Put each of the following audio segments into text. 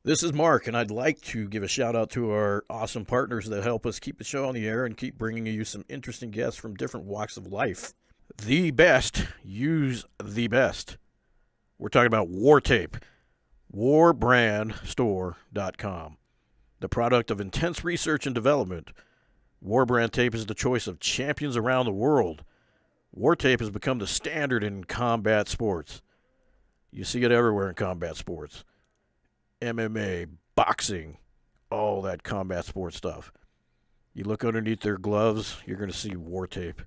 This is Mark, and I'd like to give a shout out to our awesome partners that help us keep the show on the air and keep bringing you some interesting guests from different walks of life. The best, use the best. We're talking about War Tape, warbrandstore.com. The product of intense research and development, War Brand Tape is the choice of champions around the world. War Tape has become the standard in combat sports. You see it everywhere in combat sports. MMA, boxing, all that combat sports stuff. You look underneath their gloves, you're going to see War Tape.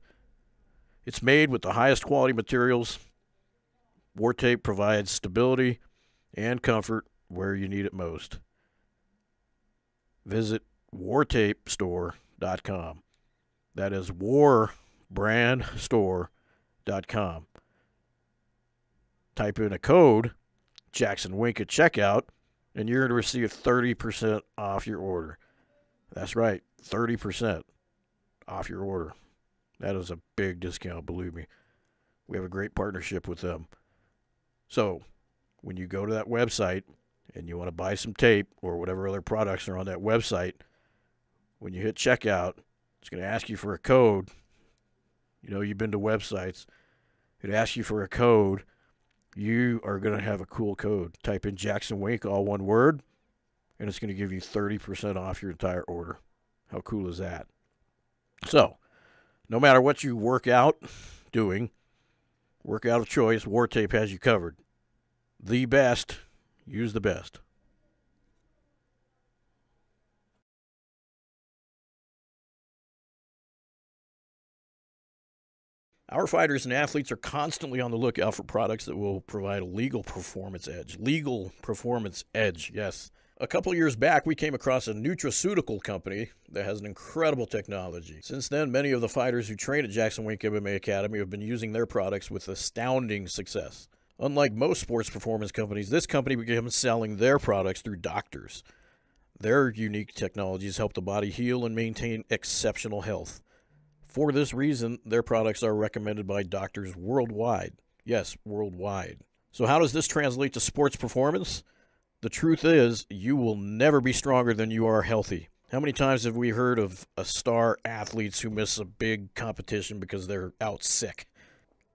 It's made with the highest quality materials. War Tape provides stability and comfort where you need it most. Visit wartapestore.com. That is warbrandstore.com. Type in a code, Jackson Wink at checkout, and you're going to receive 30% off your order. That's right, 30% off your order. That is a big discount, believe me. We have a great partnership with them. So, when you go to that website and you want to buy some tape or whatever other products are on that website, when you hit checkout, it's going to ask you for a code. You know, you've been to websites. It asks you for a code. You are going to have a cool code. Type in Jackson Wink, all one word, and it's going to give you 30% off your entire order. How cool is that? So, no matter what you work out doing, workout of choice, War Tape has you covered. The best, use the best. Our fighters and athletes are constantly on the lookout for products that will provide a legal performance edge. Legal performance edge, yes. A couple years back, we came across a nutraceutical company that has an incredible technology. Since then, many of the fighters who train at Jackson Wink MMA Academy have been using their products with astounding success. Unlike most sports performance companies, this company began selling their products through doctors. Their unique technologies help the body heal and maintain exceptional health. For this reason, their products are recommended by doctors worldwide. Yes, worldwide. So how does this translate to sports performance? The truth is, you will never be stronger than you are healthy. How many times have we heard of star athletes who miss a big competition because they're out sick?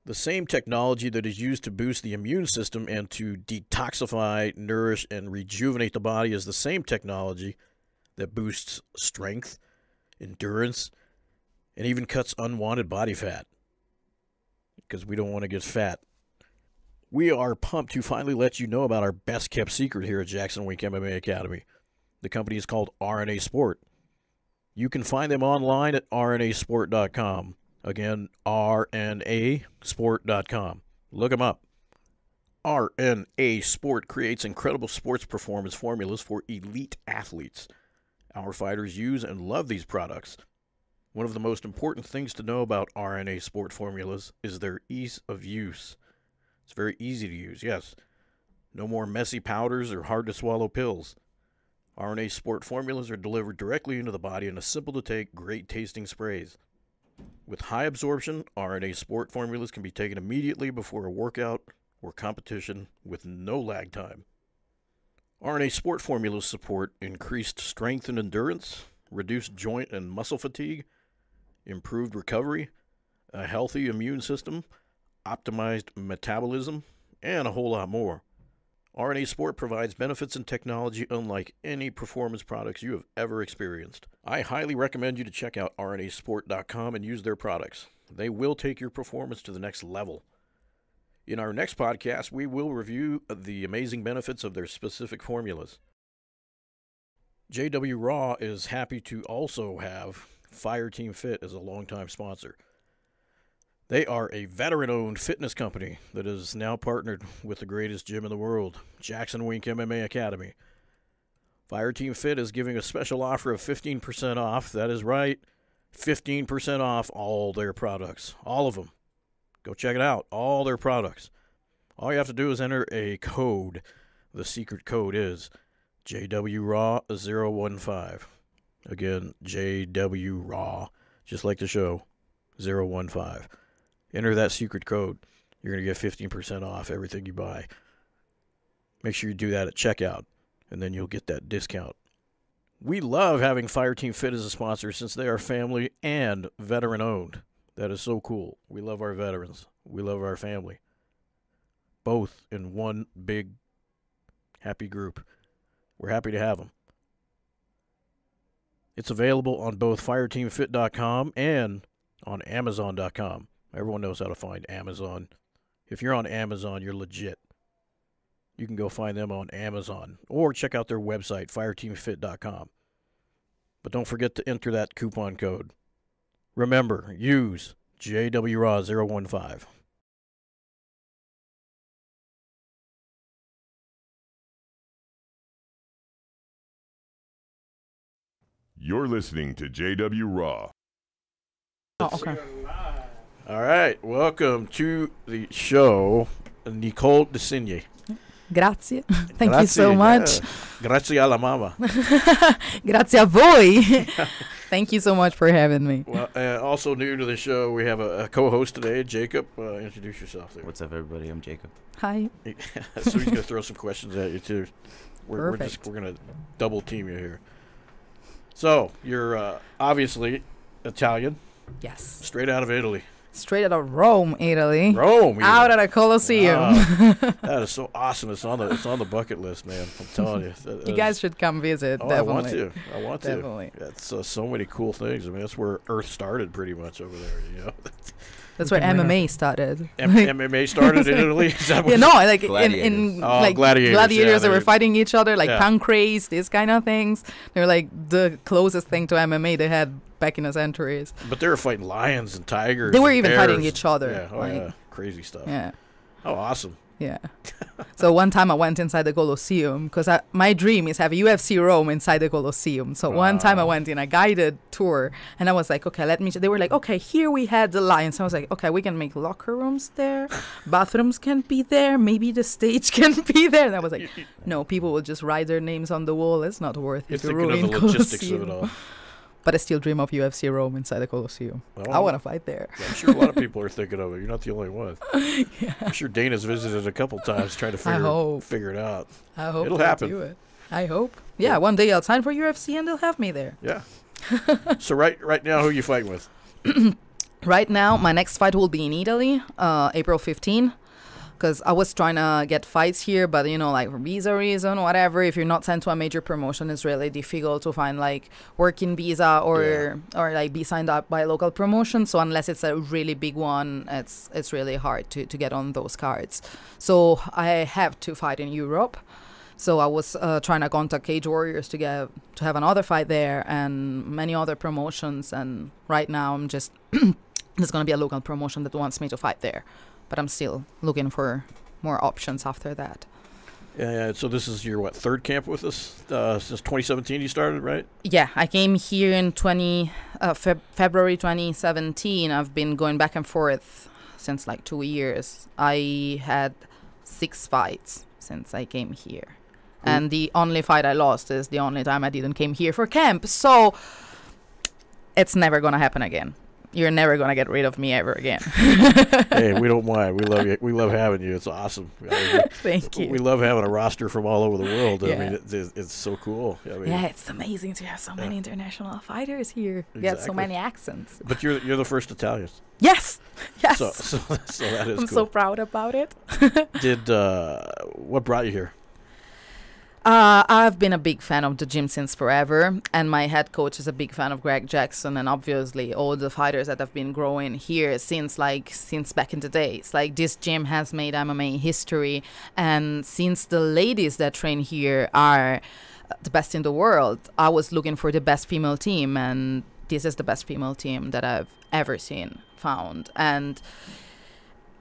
The same technology that is used to boost the immune system and to detoxify, nourish, and rejuvenate the body is the same technology that boosts strength, endurance, and even cuts unwanted body fat, because we don't want to get fat. We are pumped to finally let you know about our best-kept secret here at Jackson Wink MMA Academy. The company is called RNA Sport. You can find them online at rnasport.com. Again, rnasport.com. Look them up. RNA Sport creates incredible sports performance formulas for elite athletes. Our fighters use and love these products. One of the most important things to know about RNA Sport formulas is their ease of use. It's very easy to use, yes. No more messy powders or hard-to-swallow pills. RNA Sport formulas are delivered directly into the body in a simple-to-take, great-tasting sprays. With high absorption, RNA Sport formulas can be taken immediately before a workout or competition with no lag time. RNA Sport formulas support increased strength and endurance, reduced joint and muscle fatigue, improved recovery, a healthy immune system, optimized metabolism, and a whole lot more. RNA Sport provides benefits and technology unlike any performance products you have ever experienced. I highly recommend you to check out rnasport.com and use their products. They will take your performance to the next level. In our next podcast, we will review the amazing benefits of their specific formulas. JW Raw is happy to also have Fireteam Fit as a longtime sponsor. They are a veteran-owned fitness company that is now partnered with the greatest gym in the world, Jackson Wink MMA Academy. Fireteam Fit is giving a special offer of 15% off. That is right, 15% off all their products, all of them. Go check it out, all their products. All you have to do is enter a code. The secret code is JWRAW015. Again, JWRAW, just like the show, 015. Enter that secret code. You're going to get 15% off everything you buy. Make sure you do that at checkout. and then you'll get that discount. We love having Fireteam Fit as a sponsor since they are family and veteran-owned. That is so cool. We love our veterans. We love our family. Both in one big, happy group. We're happy to have them. It's available on both fireteamfit.com and on amazon.com. Everyone knows how to find Amazon. If you're on Amazon, you're legit. You can go find them on Amazon or check out their website, fireteamfit.com. But don't forget to enter that coupon code. Remember, use JWRAW015. You're listening to JW Raw. Oh, okay. All right, welcome to the show, Micol Disegni. Grazie. Thank you so much. Grazie alla mama. Grazie a voi. Thank you so much for having me. Well, also new to the show, we have a co-host today, Jacob. Introduce yourself there. What's up, everybody? I'm Jacob. Hi. So he's going to throw some questions at you, too. We're Perfect. going to double team you here. So, you're obviously Italian, Yes. straight out of Italy. Straight out of Rome, Italy. Rome. Even. Out at a Colosseum. Wow. That is so awesome. It's on the bucket list, man. I'm telling you. You guys should come visit, Oh, definitely. I want to. Definitely. That's so many cool things. I mean, that's where Earth started pretty much over there, you know. That's where MMA started. MMA started in Italy? Is that what You know, like Gladiators. in Oh, like gladiators, yeah, that were they're- fighting each other, like yeah. pancrase, these kind of things. They're like the closest thing to MMA they had back in the centuries. But they were fighting lions and tigers. They were and even bears. fighting each other. Yeah, oh like, yeah, crazy stuff. yeah. Oh, awesome. Yeah. So one time I went inside the Colosseum because my dream is have UFC Rome inside the Colosseum. So one time I went in a guided tour and I was like, okay, they were like, okay, here we had the lions. So I was like, okay, we can make locker rooms there. Bathrooms can be there. Maybe the stage can be there. And I was like, no, people will just write their names on the wall. It's not worth You're it to thinking of ruin the logistics of Colosseum. it all. But I still dream of UFC Rome inside the Colosseum. Well, I want to fight there. I'm sure a lot of people are thinking of it. You're not the only one. I'm sure Dana's visited a couple times trying to figure it out. I hope It'll they'll happen. do it. I hope. Yeah, one day I'll sign for UFC and they'll have me there. Yeah. So right now, who are you fighting with? Right now, my next fight will be in Italy, April 15. Because I was trying to get fights here, but, you know, like for visa reason, whatever, if you're not sent to a major promotion, it's really difficult to find, like, working visa or like, be signed up by a local promotion. So unless it's a really big one, it's really hard to get on those cards. So I have to fight in Europe. So I was trying to contact Cage Warriors to have another fight there and many other promotions. And right now I'm just, there's going to be a local promotion that wants me to fight there. But I'm still looking for more options after that. Yeah. So this is your third camp with us since 2017? You started, right? Yeah, I came here in February 2017. I've been going back and forth since like 2 years. I had 6 fights since I came here, and the only fight I lost is the only time I didn't came here for camp. So it's never gonna happen again. You're never going to get rid of me ever again. Hey, we don't mind. We love you. We love having you. It's awesome. Thank you. We love having a roster from all over the world. Yeah. I mean, it's so cool. I mean, yeah, it's amazing to have so many international fighters here. You get so Exactly. many accents. But you're the first Italian. Yes. Yes. So that is I'm cool. so proud about it. What brought you here? I've been a big fan of the gym since forever, and my head coach is a big fan of Greg Jackson, and obviously all the fighters that have been growing here since back in the days. Like, this gym has made MMA history, and since the ladies that train here are the best in the world, I was looking for the best female team, and this is the best female team that I've ever found. And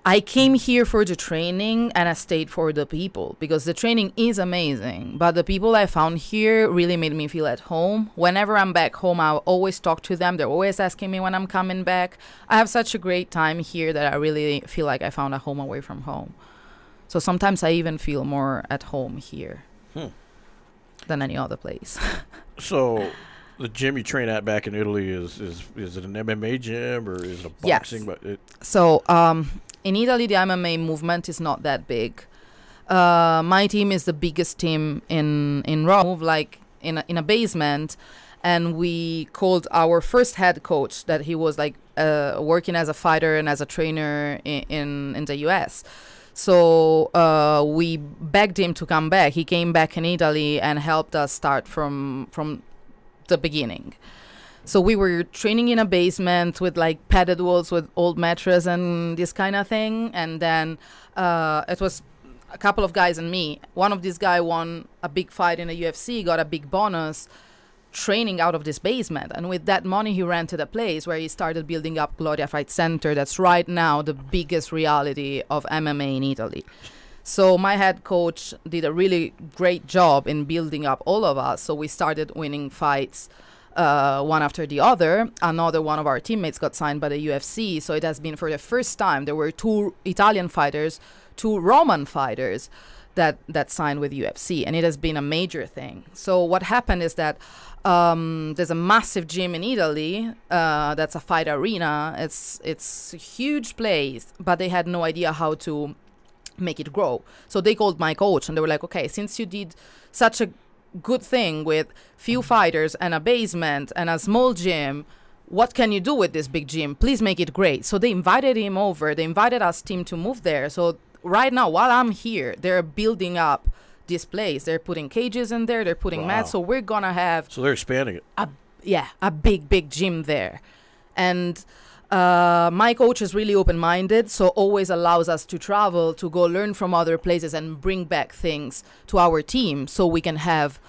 I came here for the training and I stayed for the people because the training is amazing. But the people I found here really made me feel at home. Whenever I'm back home, I always talk to them. They're always asking me when I'm coming back. I have such a great time here that I really feel like I found a home away from home. So sometimes I even feel more at home here than any other place. So the gym you train at back in Italy is it an MMA gym or is it a boxing? Yes. But So in Italy, the MMA movement is not that big. My team is the biggest team in Raw. Move like in a basement, and we called our first head coach that he was like working as a fighter and as a trainer in the US. So we begged him to come back. He came back in Italy and helped us start from the beginning. So we were training in a basement with like padded walls with old mattress and this kind of thing. And then it was a couple of guys and me. One of these guys won a big fight in the UFC, got a big bonus training out of this basement. And with that money, he rented a place where he started building up Gloria Fight Center. That's right now the biggest reality of MMA in Italy. So my head coach did a really great job in building up all of us. So we started winning fights one after the other. Another one of our teammates got signed by the UFC. So it has been for the first time, there were 2 Italian fighters, 2 Roman fighters that signed with UFC. And it has been a major thing. So what happened is that there's a massive gym in Italy that's a fight arena. It's a huge place, but they had no idea how to make it grow. So they called my coach and they were like, okay, since you did such a good thing with few fighters and a basement and a small gym, what can you do with this big gym? Please make it great. So they invited him over. They invited us team to move there. So right now, while I'm here, they're building up this place. They're putting cages in there. They're putting mats. So we're gonna have. So they're expanding it. A big gym there, and my coach is really open-minded. So always allows us to travel to go learn from other places and bring back things to our team, so we can have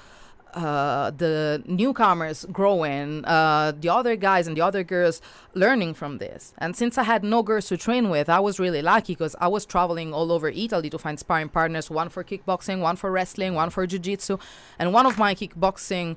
the newcomers growing, the other guys and the other girls learning from this. And since I had no girls to train with, I was really lucky because I was traveling all over Italy to find sparring partners, one for kickboxing, one for wrestling, one for jiu-jitsu. And one of my kickboxing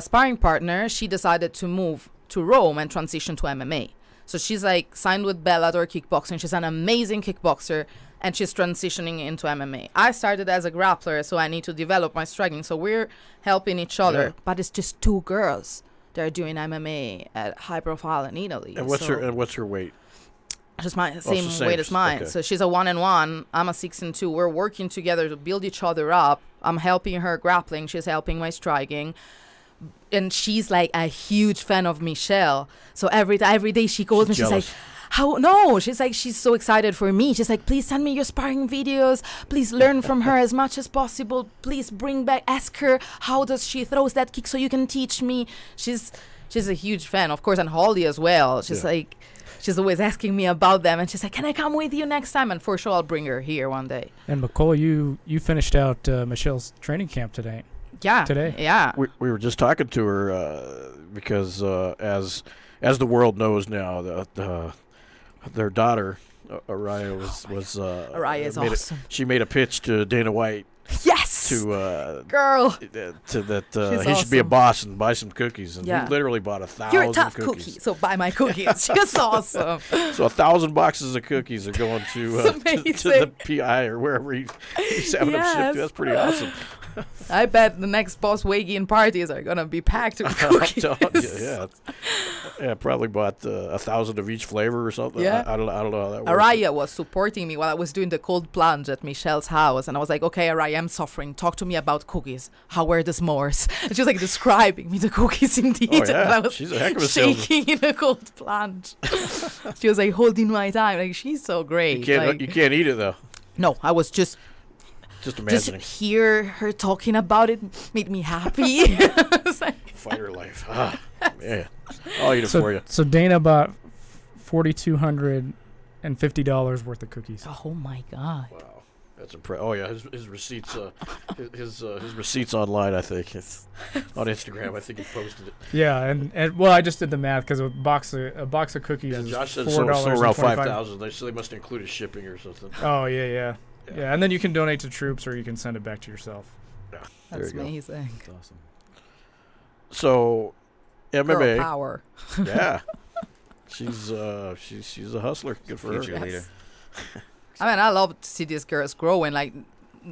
sparring partners, she decided to move to Rome and transition to MMA. So she's like signed with Bellator kickboxing. She's an amazing kickboxer. And she's transitioning into MMA. I started as a grappler, so I need to develop my striking. So we're helping each other. Yeah. But it's just 2 girls that are doing MMA at high profile in Italy. And what's her weight? Just my same weight as mine. Okay. So she's a 1-1. I'm a 6-2. We're working together to build each other up. I'm helping her grappling. She's helping my striking. And she's like a huge fan of Michelle. So every day she calls me, she's like, she's so excited for me. She's like, please send me your sparring videos. Please learn from her as much as possible. Please ask her how does she throws that kick so you can teach me. She's a huge fan, of course, and Holly as well. She's like, she's always asking me about them, and she's like, can I come with you next time? And for sure I'll bring her here one day. And Micol, you finished out Michelle's training camp today. Yeah. Today. Yeah. We were just talking to her because as the world knows now, their daughter, Araya, was Araya is awesome. She made a pitch to Dana White. Yes. To girl. To that he should be a boss and buy some cookies, and he literally bought 1,000. You're a tough cookies. Cookie, so buy my cookies. She's awesome. So 1,000 boxes of cookies are going to the PI or wherever he's having them shipped to. That's pretty awesome. I bet the next Boss Wagian parties are gonna be packed with cookies. Yeah, probably bought 1,000 of each flavor or something. Yeah. I don't know how that works. Araya was supporting me while I was doing the cold plunge at Michelle's house, and I was like, okay, Araya, I'm suffering. Talk to me about cookies. How were the s'mores? And she was like describing me the cookies in detail. Oh, yeah. And I was she's a heck of a shaking in a cold plunge. She was like holding my time. Like, she's so great. You can't eat it though. No, I was just imagining. Just hear her talking about it made me happy. Fighter life. Man. I'll eat it for you. So Dana bought $4,250 worth of cookies. Oh my God. Wow. That's impressive. Oh yeah, his receipts his receipts online, I think. It's on Instagram. I think he posted it. Yeah, and well, I just did the math because a box of cookies is Josh said $4. so around 5,000. So they must include his shipping or something. Oh yeah, and then you can donate to troops or you can send it back to yourself. Yeah, that's amazing. That's awesome. So, MMA Girl power. Yeah, she's a hustler. Good for her. Future leader. I mean, I love to see these girls growing. Like,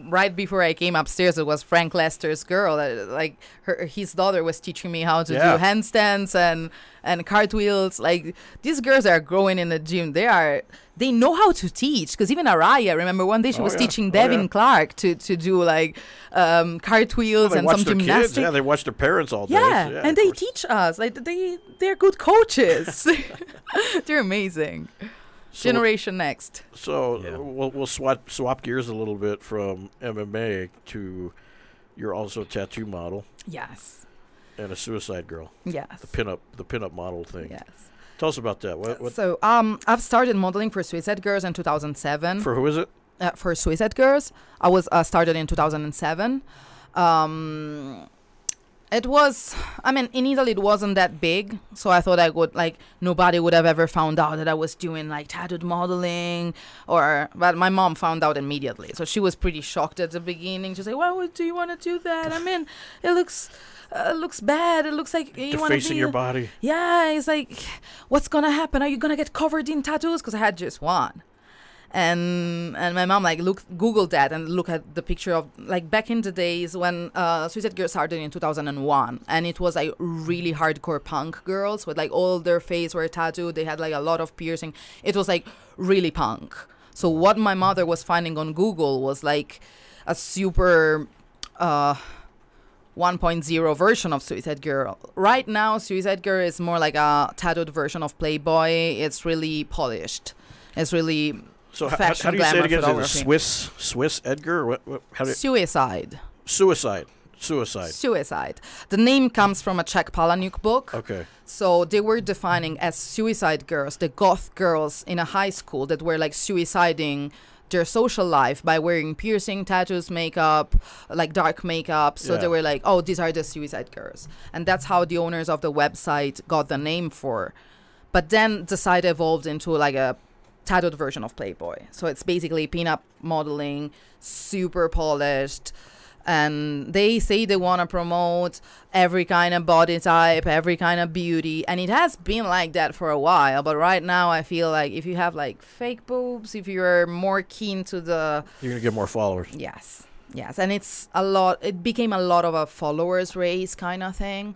right before I came upstairs, it was Frank Lester's girl. Like his daughter was teaching me how to do handstands and cartwheels. Like these girls are growing in the gym. They know how to teach. Because even Araya, remember one day she was teaching Devin Clark to do like cartwheels and some gymnastics. Kids. Yeah, they watch their parents all day. Yeah, and they teach us. Like they're good coaches. They're amazing. Generation next. So we'll swap gears a little bit from MMA to you're also a tattoo model. Yes. And a suicide girl. Yes. The pinup model thing. Yes. Tell us about that. What? So I've started modeling for Suicide Girls in 2007. For who is it? For Suicide Girls, I was started in 2007. It was, in Italy it wasn't that big, so I thought nobody would have ever found out that I was doing like tattooed modeling, but my mom found out immediately, so she was pretty shocked at the beginning. She's like, "Why do you want to do that? It looks bad. It looks like you want to defacing your body." Yeah, it's like, what's gonna happen? Are you gonna get covered in tattoos? Because I had just one. And my mom Googled that and look at the picture of like back in the days when Suicide Girls started in 2001, and it was like really hardcore punk girls with like all their face were tattooed. They had like a lot of piercing. It was like really punk. So what my mother was finding on Google was like a super 1.0 version of Suicide Girl. Right now, Suicide Girl is more like a tattooed version of Playboy. It's really polished. It's really so how do you say it again? Is it Swiss Edgar? Or what Suicide. Suicide. The name comes from a Czech Palahniuk book. Okay. So they were defining as suicide girls, the goth girls in a high school that were like suiciding their social life by wearing piercing, tattoos, makeup, like dark makeup. So they were like, oh, these are the suicide girls. And that's how the owners of the website got the name for. But then the site evolved into like a tattooed version of Playboy. So it's basically pinup modeling, super polished. And they say they want to promote every kind of body type, every kind of beauty. And it has been like that for a while. But right now, I feel like if you have like fake boobs, if you're more keen to the... You're going to get more followers. Yes. And it became a lot of a followers race kind of thing.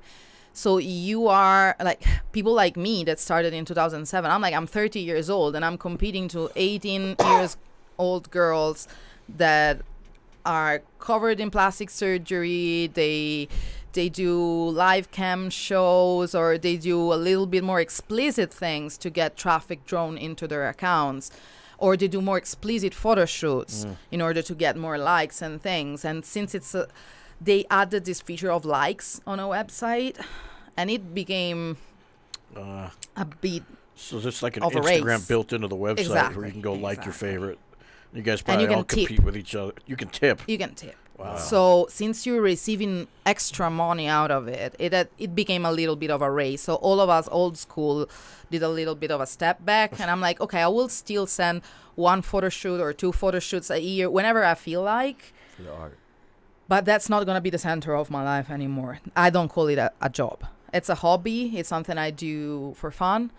So you are like people like me that started in 2007. I'm 30 years old and I'm competing to 18 years old girls that are covered in plastic surgery. They do live cam shows, or they do a little bit more explicit things to get traffic drawn into their accounts, or they do more explicit photo shoots in order to get more likes and things. And since they added this feature of likes on a website, and it became a bit so it's like an of Instagram built into the website where you can go like your favorite. You guys probably all compete with each other. You can tip. Wow. So since you're receiving extra money out of it, it became a little bit of a race. So all of us old school did a little bit of a step back. And I'm like, okay, I will still send one photo shoot or two photo shoots a year whenever I feel like. For the art. But that's not going to be the center of my life anymore. I don't call it a job. It's a hobby. It's something I do for fun.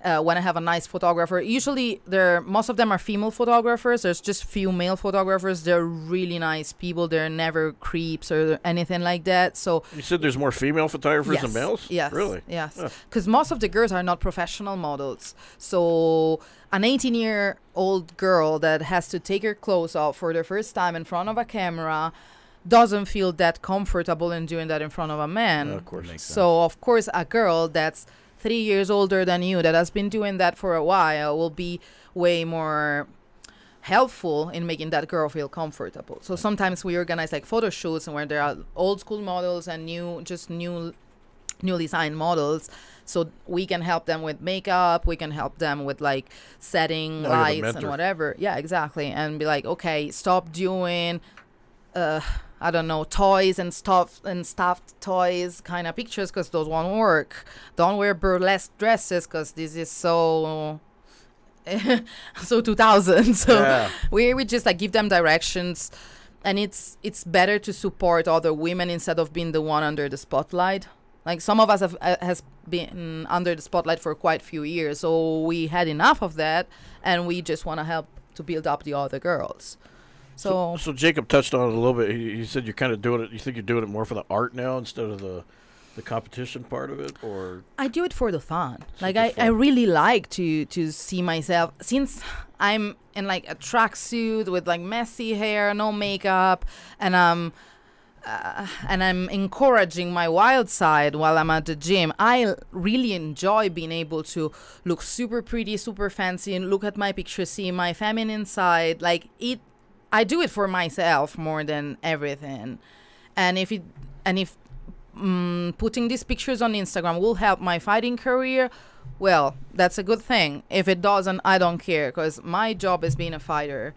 When I have a nice photographer, usually most of them are female photographers. There's just few male photographers. They're really nice people. They're never creeps or anything like that. So you said there's more female photographers than males? Yes. Really? Yes. Because most of the girls are not professional models. So an 18-year-old girl that has to take her clothes off for the first time in front of a camera doesn't feel that comfortable in doing that in front of a man. Of course. So of course a girl that's 3 years older than you that has been doing that for a while will be way more helpful in making that girl feel comfortable. So sometimes we organize like photo shoots where there are old school models and newly signed models. So we can help them with makeup. We can help them with like setting lights and whatever. Yeah, exactly. And be like, okay, stop doing I don't know, toys and stuff and stuffed toys kind of pictures because those won't work. Don't wear burlesque dresses because this is so 2000. So we just like give them directions, and it's better to support other women instead of being the one under the spotlight. Like some of us has been under the spotlight for quite a few years, so we had enough of that, and we just want to help to build up the other girls. So Jacob touched on it a little bit. He said you're kind of doing it. You think you're doing it more for the art now instead of the competition part of it, or I do it for the fun. Like just I fun. really like to see myself, since I'm in like a tracksuit with like messy hair, no makeup, and I'm encouraging my wild side while I'm at the gym. I really enjoy being able to look super pretty, super fancy, and look at my picture, see my feminine side. Like I do it for myself more than everything. And if putting these pictures on Instagram will help my fighting career, well, that's a good thing. If it doesn't, I don't care, because my job is being a fighter.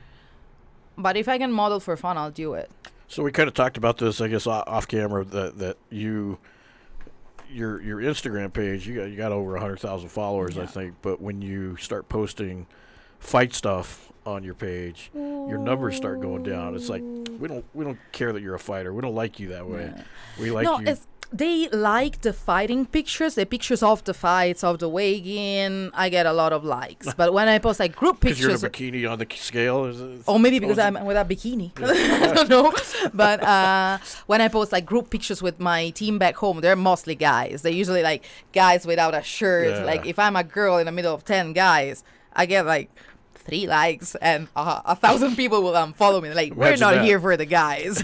But if I can model for fun, I'll do it. So we kind of talked about this, I guess, off camera, that your Instagram page, you got over 100,000 followers, I think. But when you start posting fight stuff on your page, your numbers start going down. It's like we don't care that you're a fighter. We don't like you that way. We like you. They like the fighting pictures, the pictures of the fights, of the weigh-in. I get a lot of likes. But when I post like group pictures, because you're in a bikini on the scale, or maybe because I'm with a bikini. I don't know. But when I post like group pictures with my team back home, they're mostly guys. They're usually like guys without a shirt. Yeah. Like if I'm a girl in the middle of 10 guys, I get like 3 likes and 1,000 people will unfollow me. Like, we're not here for the guys.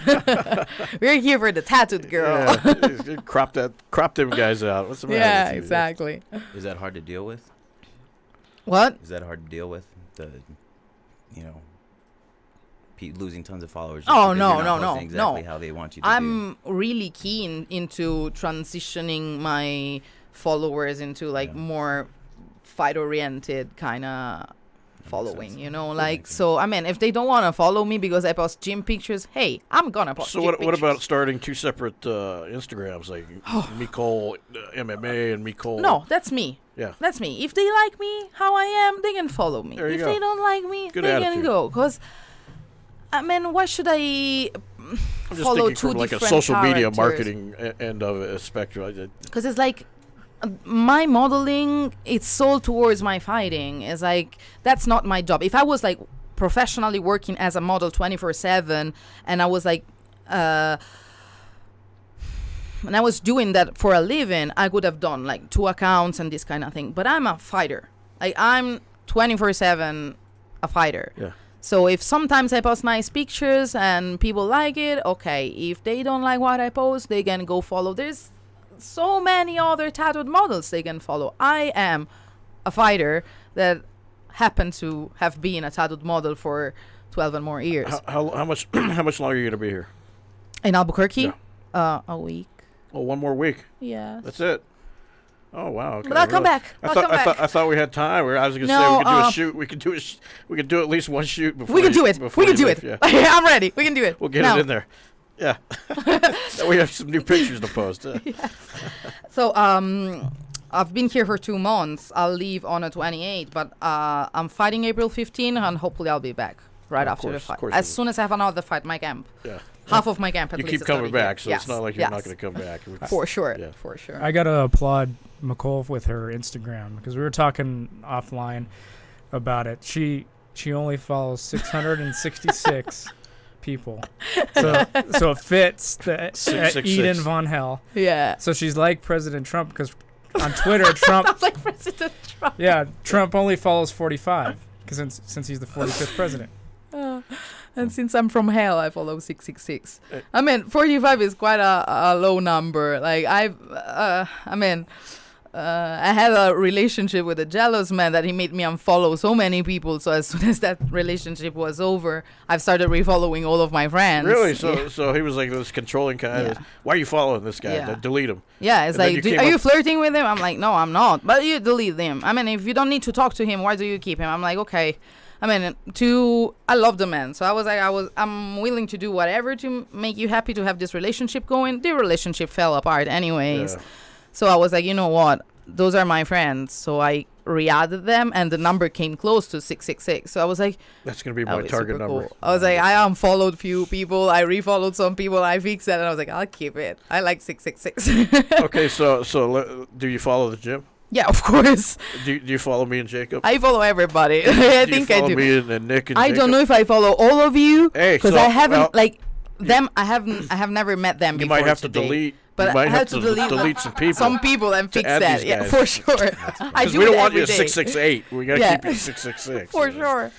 We're here for the tattooed girl. Yeah. crop them guys out. What's the matter? Yeah, with you? exactly. Is that hard to deal with? What? Is that hard to deal with? Losing tons of followers. Oh, because no, you're not no, posting exactly how they want you to I'm really keen into transitioning my followers into like more fight-oriented kind of following, like, so I mean, if they don't want to follow me because I post gym pictures, hey, I'm gonna post so gym pictures. What about starting 2 separate Instagrams, like Micol MMA and Micol? No, that's me. Yeah, that's me. If they like me how I am, they can follow me. If they don't like me, Good they attitude. can go. Because I mean, why should I I'm just follow thinking two from like a different social media characters? marketing end of a spectrum. Because it's like my modeling, it's sold towards my fighting. It's like, that's not my job. If I was like professionally working as a model 24/7 and I was like and I was doing that for a living, I could have done like 2 accounts and this kind of thing. But I'm a fighter. Like, I'm 24/7 a fighter. Yeah. So if sometimes I post nice pictures and people like it, okay. If they don't like what I post, they can go follow. There's so many other tattooed models they can follow. I am a fighter that happened to have been a tattooed model for 12 and more years. How much how much longer are you gonna be here? In Albuquerque? Yeah. A week. Oh, 1 more week. Yeah. That's it. Oh wow. Okay. But I'll come back. I thought we had time. I was gonna say we could do a shoot. We could do at least 1 shoot before. We can do it. We can do it. Yeah. I'm ready. We can do it. We'll get it in there. Yeah. We have some new pictures to post. Yes. So I've been here for 2 months. I'll leave on the 28th, but I'm fighting April 15, and hopefully I'll be back after the fight. As soon as I have another fight, my camp. Yeah. Half of my camp at you least. keep coming back, so yes. it's not like you're not going to come back. For sure. Yeah. For sure. I got to applaud Micol with her Instagram, because we were talking offline about it. She only follows 666 people. So it fits the Eden Von Hell. Yeah. So she's like President Trump, because on Twitter, Trump. I'm like President Trump. Yeah, Trump only follows 45, because since he's the 45th president. And since I'm from hell, I follow 666. I mean, 45 is quite a low number. Like, I had a relationship with a jealous man that he made me unfollow so many people. So as soon as that relationship was over, I've started refollowing all of my friends. Really? So he was like this controlling kind. Yeah. Why are you following this guy? Yeah. Delete him. Yeah, it's And like, are you flirting with him? I'm like, no, I'm not. But you delete him. I mean, if you don't need to talk to him, why do you keep him? I'm like, okay. I mean, I love the man. So I was like, I'm willing to do whatever to make you happy to have this relationship going. The relationship fell apart anyways. Yeah. So I was like, you know what? Those are my friends. So I re-added them, and the number came close to 666. So I was like, that's going to be my target number. Cool. I was like, I unfollowed few people. I refollowed some people. I fixed that. And I was like, I'll keep it. I like 666. Okay, so do you follow the gym? Yeah, of course. Do you follow me and Jacob? I follow everybody. I do you think I follow do. me and Nick and I Jacob? don't know if I follow all of you Hey, because so, I haven't well, like them. I have never met them You before. might have today. to delete. But you might I have have to to delete some people. some people and fix add that. these Yeah, guys. for sure. I Because do we don't it want you every at day. 668. We got to Yeah. keep you at 666. For sure.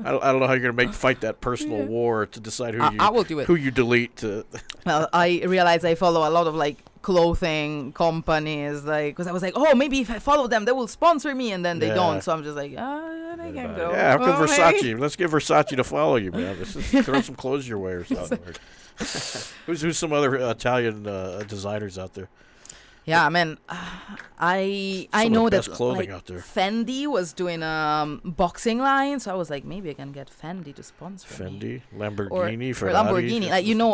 I don't know how you're going to fight that personal war to decide who I will do it. who you delete to. Well, I realize I follow a lot of like clothing companies, like because I was like, oh, maybe if I follow them, they will sponsor me, and then they Yeah. don't. So I'm just like, they can go. Yeah, how come Oh, Versace? hey. Let's get Versace to follow you, man. Let's just throw some clothes your way or something. Who's some other Italian designers out there? Yeah, man. I Some of know the that best clothing like, out there. Fendi was doing a boxing line, so I was like, maybe I can get Fendi to sponsor me. Fendi, Lamborghini, Or Ferrari. Lamborghini.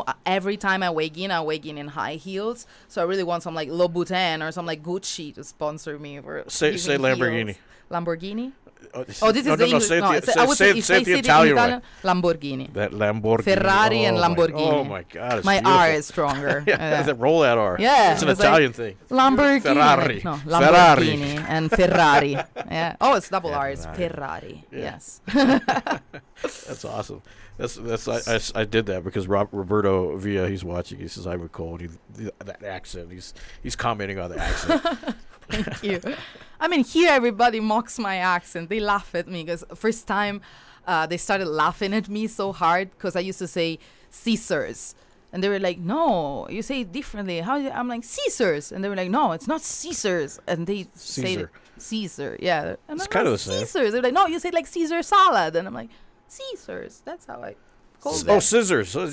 Like, every time I weigh in high heels. So I really want some like Louboutin or some like Gucci to sponsor me. For Say using Lamborghini. heels. Lamborghini? Oh, This is the English. say it the- I would say say, it- say it the in Italian way. Lamborghini. That Lamborghini. Ferrari and Oh my- Lamborghini. Oh my God, it's My beautiful. R is stronger. Yeah, roll that R. Yeah, It's an it's like- Italian thing. Lamborghini. Ferrari. No, Ferrari. Lamborghini and Ferrari. Yeah. Oh, it's double Yeah, R. It's Ferrari. Ferrari. Yeah. Yes. That's awesome. I did that because Roberto Villa, he's watching. He says I'm cold. That accent. He's commenting on the accent. Thank you. I mean, here everybody mocks my accent. They laugh at me because first time they started laughing at me so hard because I used to say Caesars. And they were like, no, you say it differently. I'm like, Caesars. And they were like, no, it's not Caesars. And they say Caesar. Caesar. Yeah. And It's I'm kind like, of the same. Caesars. They're like, no, you say like Caesar salad. And I'm like, Caesars. That's how I call Oh, them. scissors. So Yeah,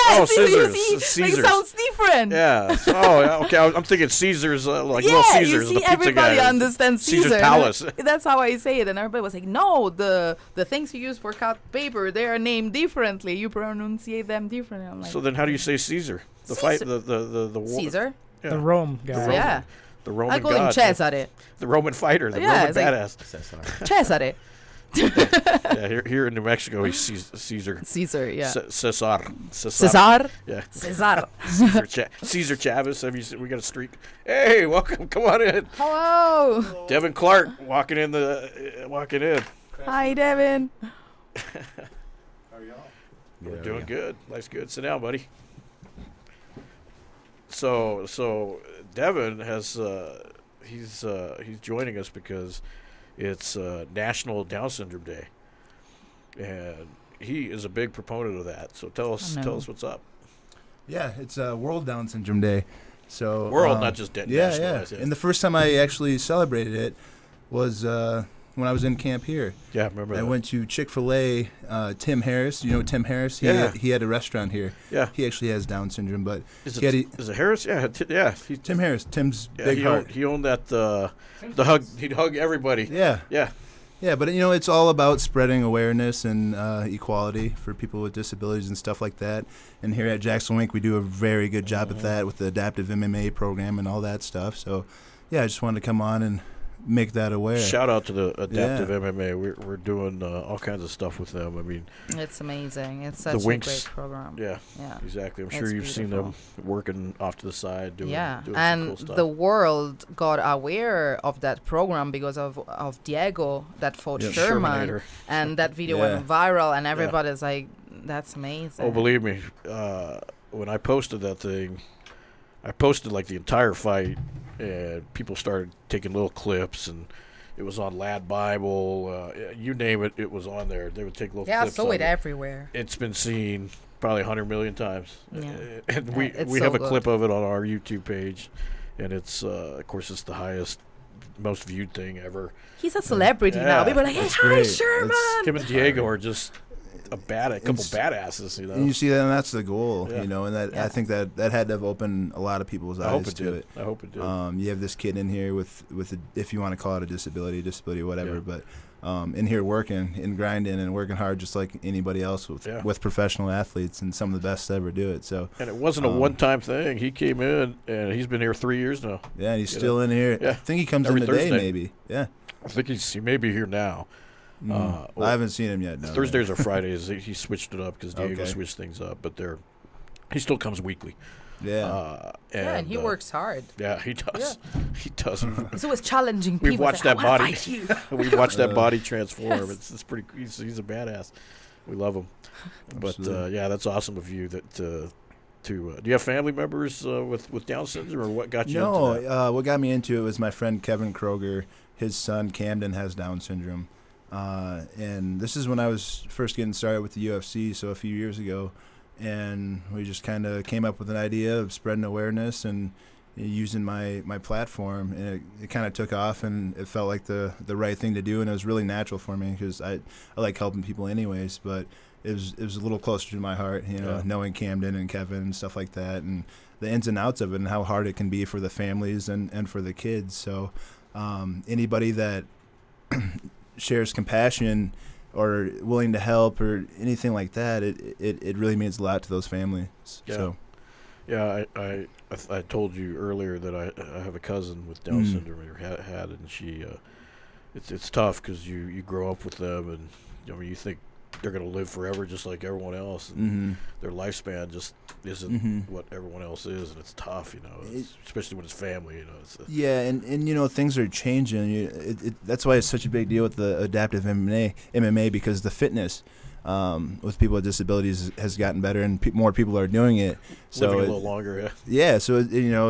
oh, see, you scissors. see, like, Caesars. it sounds different. Yeah. Oh, yeah, okay. I'm thinking Caesars, like Yeah, Little Caesars, you the see, pizza everybody guy. understands Caesar's Caesar. Palace. That's how I say it, and everybody was like, "No, the things you use for cut paper, they are named differently. You pronunciate them differently." I'm like, So then, how do you say Caesar? The fight, Caesar. the war. Caesar. Yeah. The Rome guy. Roman- Yeah, The Roman I call god. him Cesare. The Roman fighter. The Yeah, Roman it's like- badass. Cesare. Yeah. Here in New Mexico, he's Caesar. Caesar. Yeah. Cesar. Cesar. Yeah. Cesar. Caesar Chavez. Have you seen, we got a streak. Hey, welcome. Come on in. Hello. Devin Clark walking in. Hi, Devin. We're doing good. Life's good. Sit down, buddy. So Devin has he's joining us because it's National Down Syndrome Day, and he is a big proponent of that. So tell us what's up. Yeah, it's World Down Syndrome Day. So World, not just yeah. nationalized. And the first time I actually celebrated it was when I was in camp here. Yeah, remember I that. went to Chick-fil-A. Tim Harris, you know Tim Harris? Yeah. He had a restaurant here. Yeah. He actually has Down syndrome, but Is he had it Harris? Yeah, yeah. Tim Harris. Tim's Yeah, big heart. he owned that the hug. He'd hug everybody. Yeah. Yeah. Yeah, but it's all about spreading awareness and equality for people with disabilities and stuff like that. And here at Jackson Wink, we do a very good job at that with the adaptive MMA program and all that stuff. So, yeah, I just wanted to come on and make that aware. Shout out to the adaptive MMA. We're doing all kinds of stuff with them. I mean, It's amazing. It's such a Winks. great program. yeah, Yeah. exactly. I'm It's sure you've seen them beautiful. working off to the side, doing Yeah, some and cool stuff. the world got aware of that program because of Diego that fought Yeah, Sherman, Shermanator. and that video Yeah. went viral, and everybody's like, "That's amazing." Oh, believe me, when I posted that thing, I posted like the entire fight, and people started taking little clips, and it was on Lad Bible, you name it, it was on there. They would take little Yeah, I clips. saw of it everywhere. It's been seen probably 100 million times. Yeah. And Yeah, we it's we so have a good. clip of it on our YouTube page, and it's of course it's the highest, most viewed thing ever. He's a celebrity now. Yeah, People are like, "Hey, that's hi, great. Sherman!" Him and Diego are just a couple badasses, you know. And you see that, and that's the goal, Yeah. and that Yeah. I think that had to have opened a lot of people's I hope eyes it to did. it. I hope it did. You have this kid in here with if you want to call it a disability, whatever, Yeah. but in here working and grinding and working hard just like anybody else Yeah. with professional athletes and some of the best to ever do it. So And it wasn't a one-time thing. He came in, and he's been here 3 years now. yeah, and he's You still in here. Yeah. I think he comes Every in today, Thursday. maybe. Yeah. I think he may be here now. I haven't seen him yet. No, Thursdays or Fridays. He switched it up because Diego Okay. switched things up. But he still comes weekly. Yeah. And he works hard. Yeah, he does. Yeah. He does. He's always challenging people. We've watched like, that body. We've watched that Uh, body transform. Yes. It's pretty. He's a badass. We love him. But Absolutely. yeah, that's awesome of you. That do you have family members with Down syndrome, or what got you No, into that? what got me into it was my friend Kevin Kroger. His son Camden has Down syndrome, and this is when I was first getting started with the UFC, so a few years ago, and we just kind of came up with an idea of spreading awareness and using my platform, and it kind of took off, and it felt like the right thing to do, and it was really natural for me because I like helping people anyways, but it was a little closer to my heart, Yeah. knowing Camden and Kevin and stuff like that, and the ins and outs of it, and how hard it can be for the families and for the kids. So anybody that shares compassion or willing to help or anything like that, it really means a lot to those families. Yeah. So Yeah, I told you earlier that I have a cousin with Down syndrome, or had, and she it's tough because you grow up with them, and you think they're going to live forever just like everyone else, and their lifespan just isn't what everyone else is, and it's tough, especially when it's family, yeah, and things are changing. That's why it's such a big deal with the adaptive MMA because the fitness with people with disabilities has gotten better, and more people are doing it. So living a little longer. Yeah. Yeah, so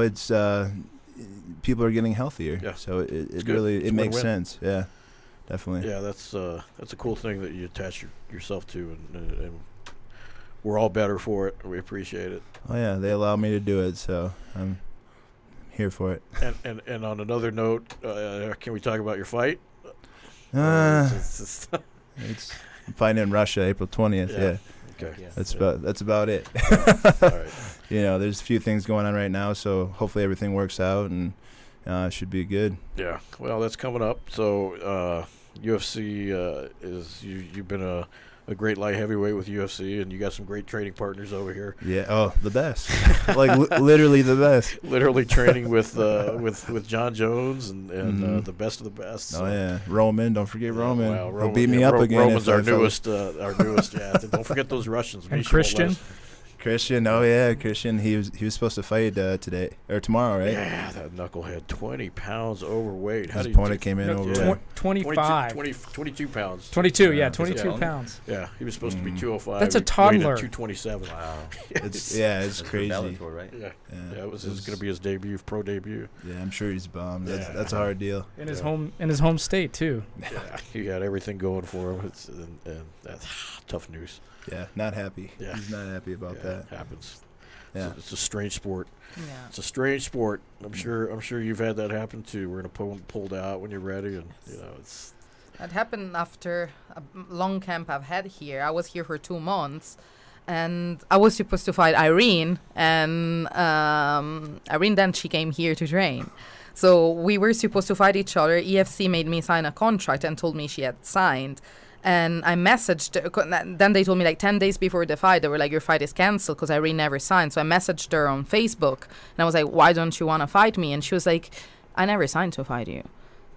it's people are getting healthier. Yeah. So it good. really It's makes win-win. sense. Yeah, definitely. Yeah, that's a cool thing that you attach yourself to, and we're all better for it. We appreciate it. Oh yeah, they allow me to do it, so I'm here for it. And on another note, can we talk about your fight? It's I'm fighting in Russia, April 20th. Yeah. Okay. Yeah. That's about it. All right. There's a few things going on right now, so hopefully everything works out, and it should be good. Yeah. Well, that's coming up. So UFC is you've been a great light heavyweight with UFC, and you got some great training partners over here. Yeah. Oh, the best. Literally the best. Literally training with John Jones and the best of the best. Oh yeah, Roman. Don't forget Roman. Wow, He'll beat me up again. Roman's if our I fell- newest. Yeah. Don't forget those Russians. And Misha won't let Christian. us- Christian. Oh yeah, Christian. He was supposed to fight today or tomorrow, right? Yeah, that knucklehead, 20 pounds overweight. How His do you opponent came in No, over. Yeah. 25. 22 pounds. 22, yeah, Yeah. 22 Yeah. pounds. Yeah, he was supposed to be 205. That's a He weighed toddler. at 227. Wow. It's That's for crazy. Bellator, right? Yeah, Yeah, it was going to be his debut, pro debut. Yeah, I'm sure he's bummed. Yeah. That's a hard deal. In his Yeah. home state too. Yeah, he had everything going for him. And that's tough news. Yeah, not happy. Yeah. He's not happy about Yeah, that. it happens. Yeah. It's a strange sport. Yeah. It's a strange sport. I'm sure you've had that happen too. We're gonna pulled out when you're ready, and it's. That happened after a long camp I've had here. I was here for 2 months, and I was supposed to fight Irene, and Irene then she came here to train. So we were supposed to fight each other. EFC made me sign a contract and told me she had signed. And I messaged her. Then they told me 10 days before the fight, they were like, your fight is canceled because Irene never signed. So I messaged her on Facebook, and I was like, why don't you want to fight me? And she was like, I never signed to fight you.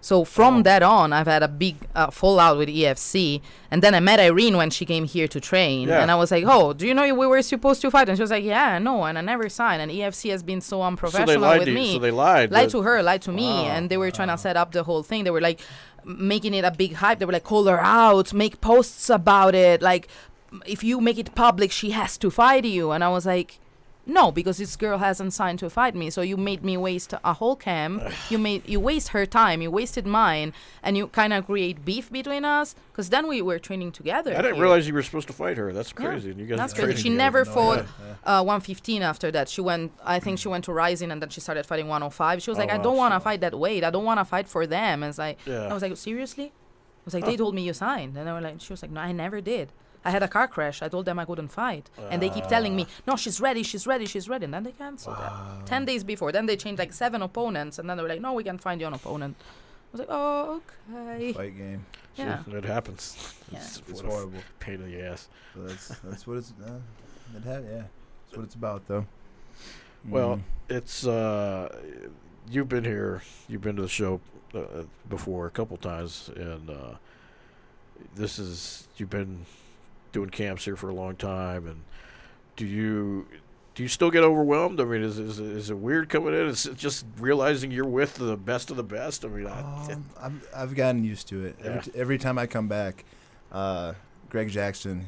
So from that on, I've had a big fallout with EFC. And then I met Irene when she came here to train. Yeah. And I was like, oh, do you know we were supposed to fight? And she was like, yeah, no, and I never signed. And EFC has been so unprofessional lied with to you. me. So they lied. Lied to her, lied to me. Wow. And they were trying to set up the whole thing. They were like making it a big hype. They were like, call her out, make posts about it. Like, if you make it public, she has to fight you. And I was like, no, because this girl hasn't signed to fight me. So you made me waste a whole camp. You waste her time. You wasted mine, and you kind of create beef between us. Because then we were training together. I didn't here. realize you were supposed to fight her. That's Yeah. crazy. And you guys That's were crazy. training She together. never No, fought yeah. 115 after that. I think she went to Rising, and then she started fighting 105. She was Oh, like, I wow. don't want to fight that weight. I don't want to fight for them. And I Yeah. was like, seriously? I was like, they told me you signed. And they were like, she was like, no, I never did. I had a car crash. I told them I couldn't fight. And they keep telling me, no, she's ready. And then they canceled that. 10 days before. Then they changed 7 opponents. And then they were like, no, we can find you an opponent. I was like, oh, okay. Fight game. See, Yeah. it happens. Yeah. It's what a horrible. pain in the ass. So that's what it's. Yeah, that's what it's about, though. Well, it's you've been here. You've been to the show before a couple times, and you've been doing camps here for a long time. And do you do you still get overwhelmed? I mean, is it weird coming in? Is it just realizing you're with the best of the best? I mean, I've gotten used to it. Yeah. Every time I come back, Greg Jackson,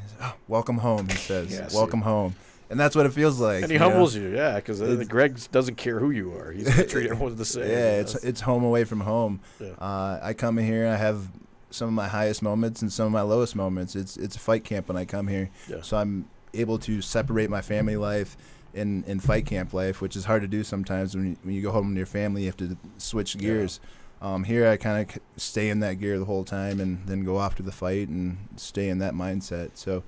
welcome home, he says. Yeah, welcome home. And that's what it feels like. and he humbles you, yeah, because Greg doesn't care who you are. He's going to treat everyone the same. Yeah, it's home away from home. Yeah. I come in here, I have some of my highest moments and some of my lowest moments. It's a fight camp when I come here. Yeah. So I'm able to separate my family life and fight camp life, which is hard to do sometimes when you go home to your family. You have to switch gears. Here I kind of stay in that gear the whole time and then go off to the fight and stay in that mindset. So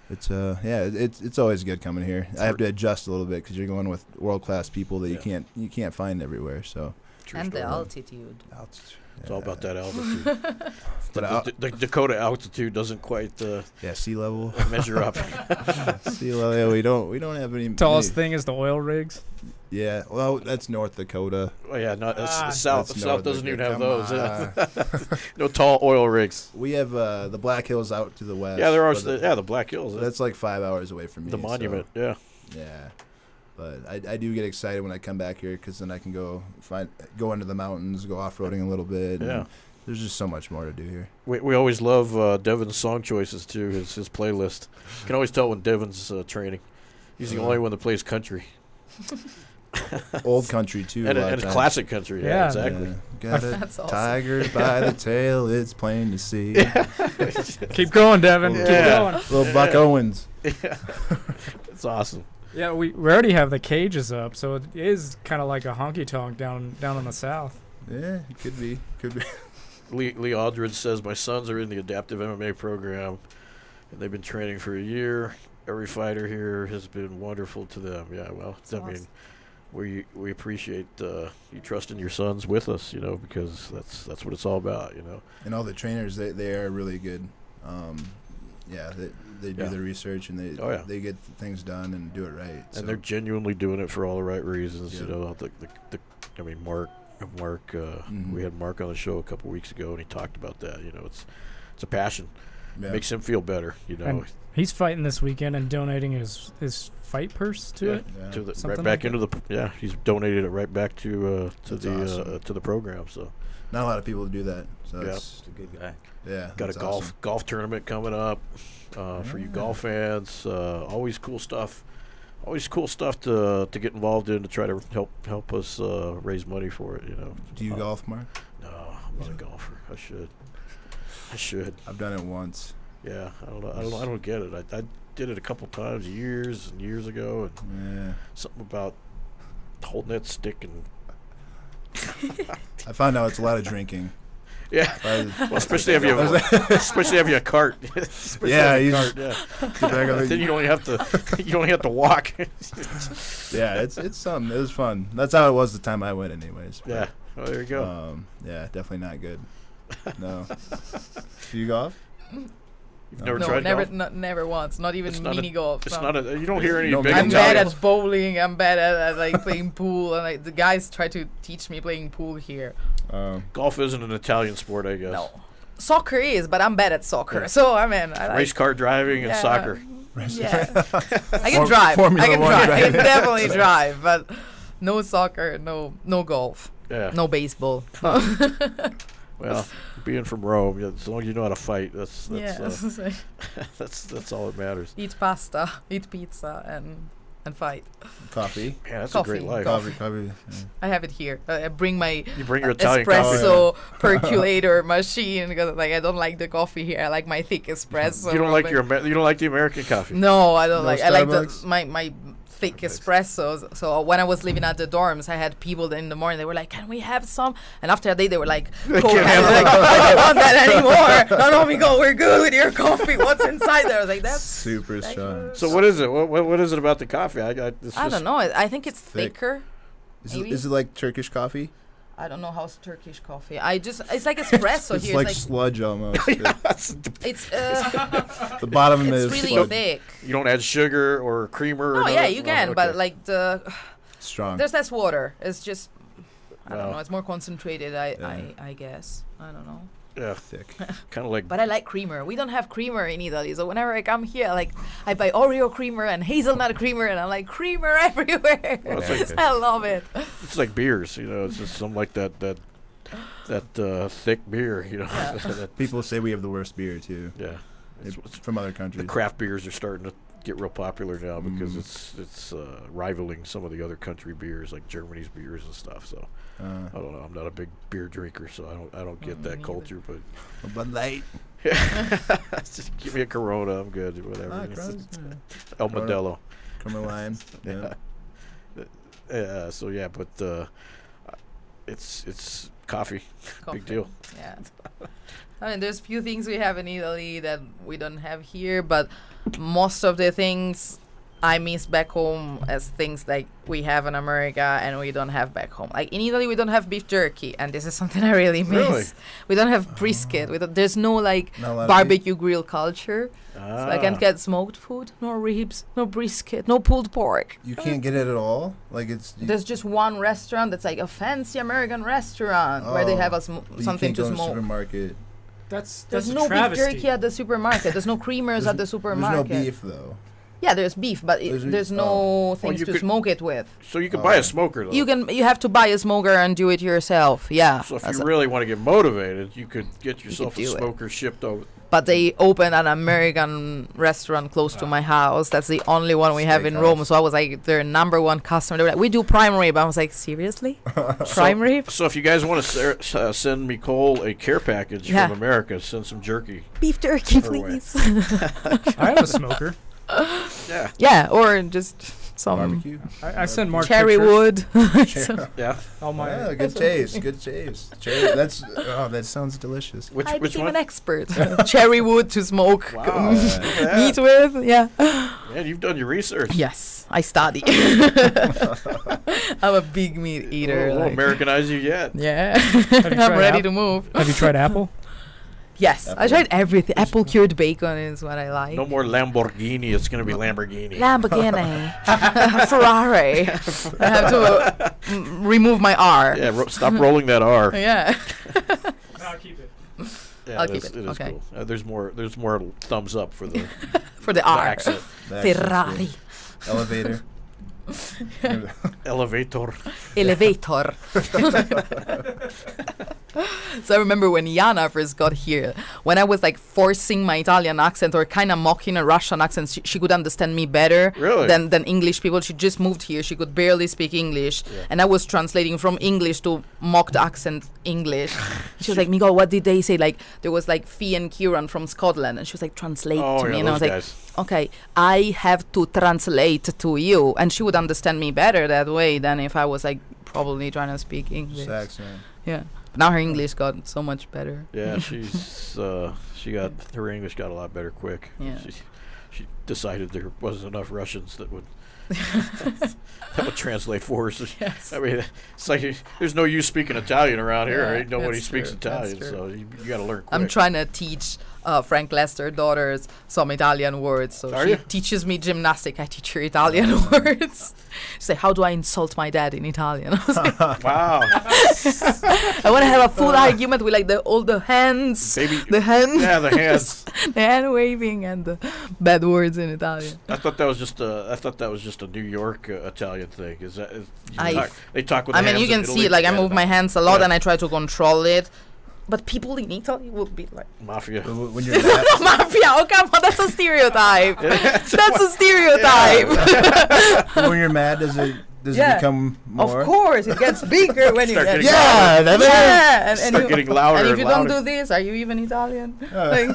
it's it's always good coming here. I have to adjust a little bit because you're going with world-class people that you can't find everywhere. So And the altitude. It's all about that altitude. But the Dakota altitude doesn't quite sea level measure up. sea level. Yeah, we don't have any Tallest thing is the oil rigs. Yeah, well, that's North Dakota. Oh yeah, not South. That's South doesn't even have those. on. No tall oil rigs. We have the Black Hills out to the west. Yeah, there are. but The Black Hills. that's like 5 hours away from me. the monument. So, Yeah. yeah, but I do get excited when I come back here because then I can go into the mountains, go off roading a little bit. Yeah. And there's just so much more to do here. We always love Devin's song choices too. His playlist. You can always tell when Devin's training. He's the only one that plays country. Old country too. And a lot of it's times. classic country. Yeah, Yeah. exactly. Yeah. Got a That's awesome. tiger by the tail, it's plain to see. Keep going, Devin. Yeah. Keep going. Little Buck Owens. It's awesome. Yeah, we already have the cages up, so it is kind of like a honky tonk down in the south. Yeah, it could be. Lee Aldridge says, my sons are in the adaptive MMA program, and they've been training for a year. Every fighter here has been wonderful to them. Yeah, well, That's awesome. we appreciate you trusting your sons with us, because that's what it's all about, And all the trainers, they are really good. They do their research and they get things done and do it right. So. And they're genuinely doing it for all the right reasons. Yeah. Mark. We had Mark on the show a couple weeks ago, and he talked about that. It's a passion. Yeah. Makes him feel better. And he's fighting this weekend and donating his fight purse to it. Yeah. To the, Something right back like into the he's donated it right back to That's the awesome. to the program. So Not a lot of people do that. So Yeah. it's, Just a good guy. yeah. got a that's golf awesome. tournament coming up for you golf fans. Always cool stuff. Always cool stuff to get involved in to try to help us raise money for it. Do you golf, Mark? No, I'm not a golfer. I should. I've done it once. Yeah, I don't get it. I did it a couple times years and years ago, and Yeah. something about holding that stick and I found out it's a lot of drinking. yeah. But- Well, especially if you have a cart. Especially Yeah, if you you have a cart, just- yeah. Get back on the- Then you only have to walk. yeah, it's something. It was fun. That's how it was the time I went, anyways. But, Yeah. Oh, there you go. yeah, definitely not good. No. Do you golf? You've never No, tried never, golf? never once. Not even It's not mini golf. It's no. not a. You don't hear any No big mini I'm golf. bad Italians. at bowling. I'm bad at like playing pool, and like the guys try to teach me playing pool here. Golf isn't an Italian sport, I guess. No, soccer is, but I'm bad at soccer. Yeah. So I mean, I like, Race car driving and yeah, soccer. Yeah, I can drive. Formula I can One drive. I can driving. definitely drive, but no soccer, no golf, Yeah. no baseball. Well, being from Rome, as long as you know how to fight, that's Yeah, that's all that matters. eat pasta, eat pizza, and fight. Coffee. Yeah, that's Coffee, a great life. coffee. Coffee. Yeah. I have it here. I bring my You bring your Italian coffee. espresso percolator machine because like I don't like the coffee here. I like my thick espresso. You don't like probably. you don't like the American coffee. No, I don't No like. I like the, Starbucks? my thick Starbucks. espressos. So when I was living at the dorms, I had people that in the morning. They were like, "Can we have some?" And after a day, they were like, "Coke." can't And have I was like, "I don't want that anymore." No, Micol, we're good with your coffee. What's inside there? I was like, "That's Super strong. So what is it? What is it about the coffee? I don't know. I think it's Thick. thicker. Maybe? Is it like Turkish coffee? I don't know how's Turkish coffee. It's like espresso It's here. like It's sludge almost. it's The bottom of it it's is really sludge. thick. You don't add sugar or creamer. No, or yeah, nothing? you can, Oh, but okay. like Strong. there's less water. It's just I don't Wow. know. It's more concentrated. Yeah. I guess. I don't know. Yeah, thick. kind of like. But I like creamer. We don't have creamer in Italy, so whenever I come here, like I buy Oreo creamer and hazelnut creamer, and I'm like creamer everywhere. Well, it's like, I love it. it's like beers, you know. It's just something like that thick beer, you know. Yeah. People say we have the worst beer too. Yeah. It's From other the countries. craft beers are starting to get real popular now because it's rivaling some of the other country beers like Germany's beers and stuff. So I don't know. I'm not a big beer drinker, so I don't get that culture. But Bud Light. just give me a Corona. I'm good. Whatever. El Modelo. Corona Lime. Yeah. So yeah, but it's coffee. Big deal. Yeah. I mean, there's few things we have in Italy that we don't have here, but most of the things I miss back home as things like we have in America and we don't have back home. Like in Italy, we don't have beef jerky, and this is something I really miss. Really? We don't have brisket. There's no like Not a lot of barbecue grill culture. So I can't get smoked food, no ribs, no brisket, no pulled pork. You can't get it at all. Like it's. There's just one restaurant that's like a fancy American restaurant where they have something to smoke. Supermarket. That's There's a no beef travesty. jerky at the supermarket. There's no creamers at the supermarket. There's no beef though. Yeah, there's beef, but there's no things you to could- smoke it with. So you can buy a smoker though. You have to buy a smoker and do it yourself. Yeah. So if That's you a- really want to get motivated, you could get yourself a do it. smoker shipped over. But they opened an American restaurant close to my house. That's the only one we have in Rome. So I was like their number one customer. They were like, we do prime rib. I was like, seriously? Prime rib? So if you guys want to send Micol a care package Yeah. from America, send some jerky. Beef jerky, Her way. please. I have a smoker. Yeah. Yeah, or just some Barbecue. I send Mark cherry pictures. wood. Yeah. All my Yeah, good taste. Good taste. Cherry. That sounds delicious. Which I which became one? an expert. Cherry wood to smoke Wow. Look at that. meat with. Yeah. Man, you've done your research. Yes, I study. I'm a big meat eater. Won't like- Americanize you yet. Yeah, you I'm tried ready apple? to move. Have you tried apple? Yes, I tried everything. Apple cured bacon is what I like. No more Lamborghini. It's going to be Lamborghini. Lamborghini, Ferrari. I have to remove my R. Yeah, stop rolling that R. Yeah. I'll keep it. Yeah, I'll it keep is- it. It is Okay. cool. There's more thumbs up for the, For the the R. accent. The accent's Ferrari. good. Elevator. Elevator. Elevator. So I remember when Jana first got here, when I was like forcing my Italian accent or kind of mocking a Russian accent, she could understand me better Really? than English people. She just moved here. She could barely speak English. And I was translating from English to mocked accent English. She was like, Miguel, what did they say? Like, there was like Fee and Kieran from Scotland. And she was like, translate Oh, to me. yeah, And I was those like, guys. okay, I have to translate to you. And she would understand me better that way than if I was like probably trying to speak English. Accent. Yeah. But now her English got so much better. Yeah, her English got a lot better quick. Yeah. She decided there wasn't enough Russians that would that would translate for us. Yes. I mean, it's like there's no use speaking Italian around here. Yeah, Right? Nobody that's speaks true, that's Italian, true. so you got to learn quick. I'm trying to teach Frank Lester daughters some Italian words. So Are she you? teaches me gymnastic. I teach her Italian words. She's like, how do I insult my dad in Italian? I was like, Wow. I want to have a full argument with like all the hands, Baby. the hand, Yeah, the hands. the hand waving and the bad words in Italian. I thought that was just a New York Italian thing. Is that? They talk with. I the mean, you hands can in see it. Like I Italy. move my hands a lot Yeah. and I try to control it. But people in Italy will be like, Mafia. When you're mad, mafia. Oh, come on, that's a stereotype. That's a stereotype. when you're mad, does it Yeah. become more? Of course, it gets bigger when you Start get getting Yeah, that is. yeah, and Start you, getting louder and if and you don't louder. do this, are you even Italian? Like,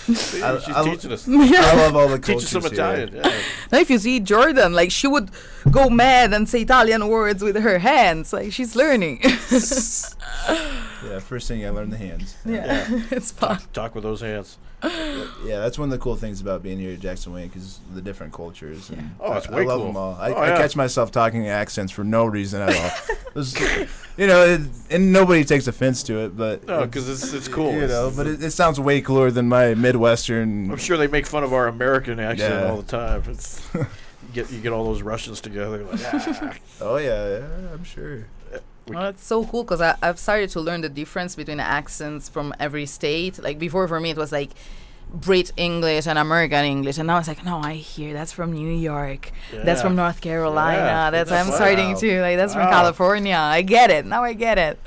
She's I- teaching us. I love all the Teach cultures us some here. Italian. Yeah. now if you see Jordan, like she would go mad and say Italian words with her hands, like she's learning. Yeah, first thing I learned the hands. yeah, it's fun. Talk with those hands. Yeah, that's one of the cool things about being here at Jackson Wayne, because the different cultures. And Oh, it's I way love cool. them all. I Oh, yeah. catch myself talking in accents for no reason at all. You know, and nobody takes offense to it, but No, because it's cool. You know, but it sounds way cooler than my Midwestern. I'm sure they make fun of our American accent Yeah. all the time. You get all those Russians together. Like, ah. Oh yeah, I'm sure. Well, it's so cool because I've started to learn the difference between accents from every state. Like before, for me, it was like Brit English and American English, and now it's like, no, I hear that's from New York, that's from North Carolina, Yeah, I'm starting to like that's from California. I get it now. I get it.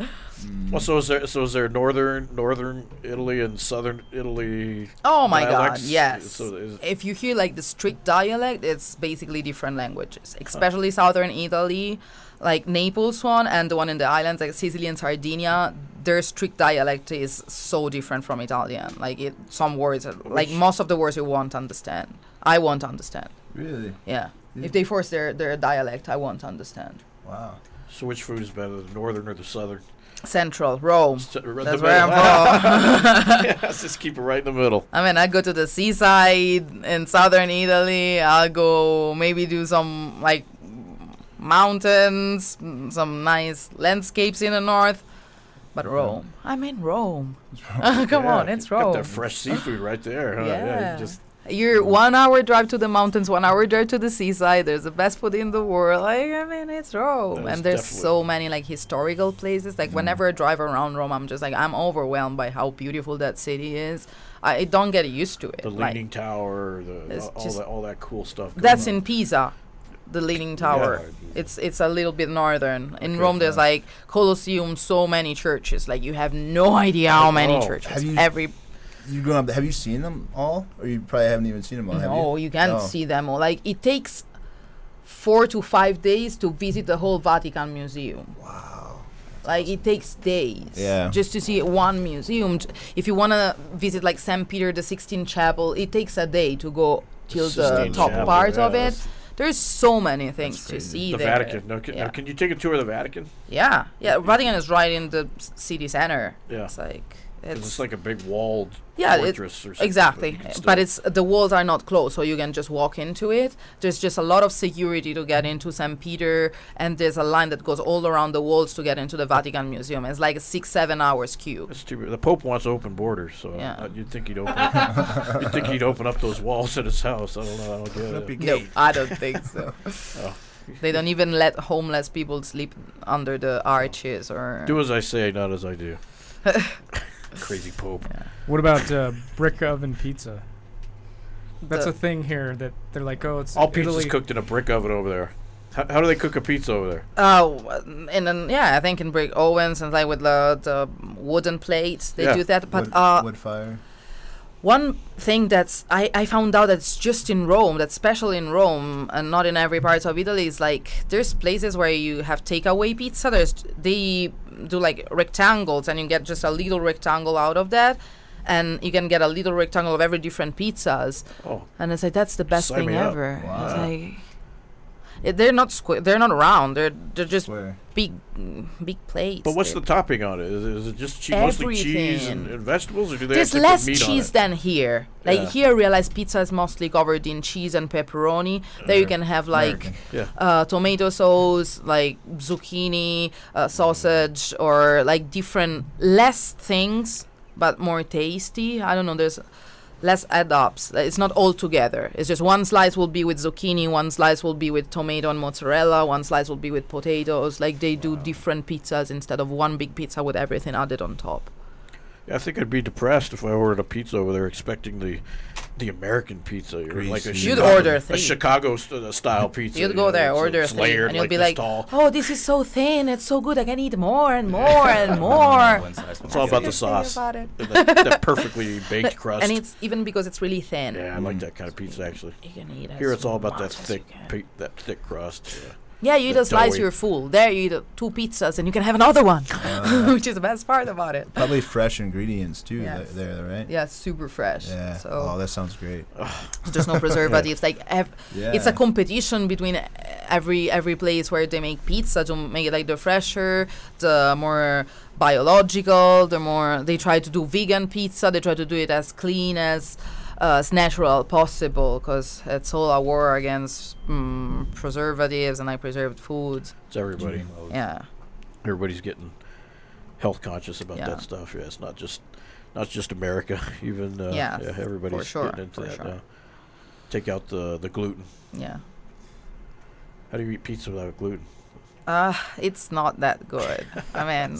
Well, so is there northern Italy and southern Italy? Oh my dialects? God, yes. So If you hear like the strict dialect, it's basically different languages, especially southern Italy, like Naples one and the one in the islands, like Sicily and Sardinia. Their strict dialect is so different from Italian. Like some words, like most of the words you won't understand. I won't understand. Really? Yeah. If they force their dialect, I won't understand. Wow. So which food is better, the northern or the southern? Central, Rome. That's where I'm from. Yes, just keep it right in the middle. I mean, I go to the seaside in southern Italy. I'll go maybe do some like mountains, some nice landscapes in the north. But Rome. I'm in Rome. Come on, it's Rome. Got that fresh seafood right there. Huh? Yeah. You just You're 1 hour drive to the mountains, 1 hour drive to the seaside. There's the best food in the world. Like, I mean, it's Rome. That is And there's definitely- so many like historical places. Like whenever I drive around Rome, I'm just like, I'm overwhelmed by how beautiful that city is. I don't get used to it. the Like, Leaning Tower, It's just- all that cool stuff. going that's on. in Pisa, the Leaning Tower. It's a little bit northern. In Rome, there's like Colosseum, so many churches. Like you have no idea how many Oh. churches. Have you- Every You grown up? Have you seen them all, or you probably haven't even seen them all? have no, you can't Oh. see them all. Like it takes 4 to 5 days to visit the whole Vatican Museum. Wow. Like it takes days. Yeah. Just to see one museum. If you wanna visit like St. Peter the 16th Chapel, it takes a day to go till the Sistine top Chapel, part yeah, of it. that's- There's so many things to crazy. see The there. Vatican. Now, can you take a tour of the Vatican? Yeah, Vatican is right in the city center. Yeah. It's like 'Cause it's like a big walled Yeah, fortress or something. exactly. you can still- But it's the walls are not closed, so you can just walk into it. There's just a lot of security to get into St. Peter, and there's a line that goes all around the walls to get into the Vatican Museum. It's like a 6-7 hours queue. That's too bad. The Pope wants open borders, so Yeah. you'd think he'd open. You'd think he'd open up those walls at his house. I don't know. I don't get it. No, I don't think so. Oh. They don't even let homeless people sleep under the arches or. Do as I say, not as I do. Crazy Pope. What about brick oven pizza? That's The- a thing here that they're like, oh, it's All pizza's Italy. cooked in a brick oven over there. How do they cook a pizza over there? And then I think in brick ovens and like with the wooden plates they Yeah. do that. But wood fire. one thing that's I found out that's just in Rome, that's special in Rome and not in every part of Italy, is like there's places where you have takeaway pizza. They do like rectangles and you get just a little rectangle out of that. And you can get a little rectangle of every different pizzas. Oh, And it's like, that's the best Sign thing me up. ever. Wow. It's like, they're not square. They're not round. They're just Where? big plates. but what's the topping on it? Is it just cheese, mostly cheese Everything. and vegetables, or do they There's actually put less meat cheese on it? than here. Like Yeah. here, I realize pizza is mostly covered in cheese and pepperoni. There you can have like American. tomato sauce, like zucchini, sausage, or like different less things but more tasty. I don't know. There's less add-ups. It's not all together. It's just one slice will be with zucchini, one slice will be with tomato and mozzarella, one slice will be with potatoes. Like they do different pizzas instead of one big pizza with everything added on top. Yeah, I think I'd be depressed if I ordered a pizza over there expecting the American pizza, or Greasy. like a You'd Chicago, order a three. Chicago style pizza. You'd you go know, there, it's- order it's three, layered and you'll like be this like, tall. "Oh, this is so thin. It's so good. I can eat more and more and more." One size It's all about the sauce. About it. And that perfectly baked crust. And it's even because it's really thin. Yeah, I like that kind of pizza actually. You can eat as Here it's all about that much as you thick, can. that thick crust. Yeah. Yeah, you eat the a slice, doughy. you're full. There you eat 2 pizzas and you can have another one, which is the best part about it. Probably fresh ingredients too. Yes. There, right? Yeah, it's super fresh. Yeah. So Oh, that sounds great. there's no preservatives. Like Yeah. it's a competition between every place where they make pizza to make it like the fresher, the more biological, the more they try to do vegan pizza. They try to do it as clean as natural possible, because it's all a war against preservatives and like preserved foods. It's everybody. Yeah. Everybody's getting health conscious about Yeah. that stuff. Yeah, it's not just America. Even Yes, yeah, everybody's for sure, getting into for that sure. now. Take out the gluten. Yeah. How do you eat pizza without gluten? It's not that good. I mean,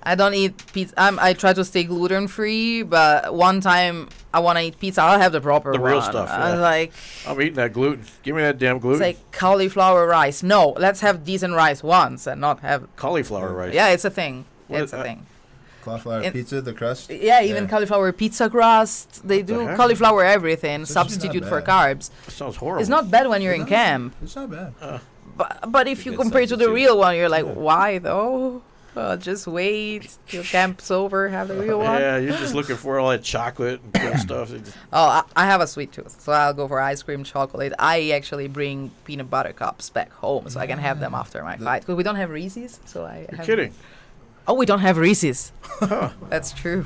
I don't eat pizza. I try to stay gluten free, but one time I want to eat pizza, I'll have the proper The one. real stuff, yeah. Like, I'm eating that gluten. Give me that damn it's gluten. like cauliflower rice. No, let's have decent rice once and not have. Cauliflower rice. Yeah, it's a thing. What It's is- a thing. Cauliflower It- pizza, the crust. Yeah, even cauliflower pizza crust. They the do heck? cauliflower everything. It's actually Substitute not for bad. carbs. That sounds horrible. It's not bad when you're in camp. It's not bad. But if It's a you good compare to the substitute. real one, you're like, why though? Just wait till camp's over, have the real one. Yeah, you're just looking for all that chocolate and good stuff. It just- Oh, I have a sweet tooth, so I'll go for ice cream, chocolate. I actually bring peanut butter cups back home so I can have them after my fight. Because we don't have Reese's, so I You're have. kidding. Oh, we don't have Reese's. That's true.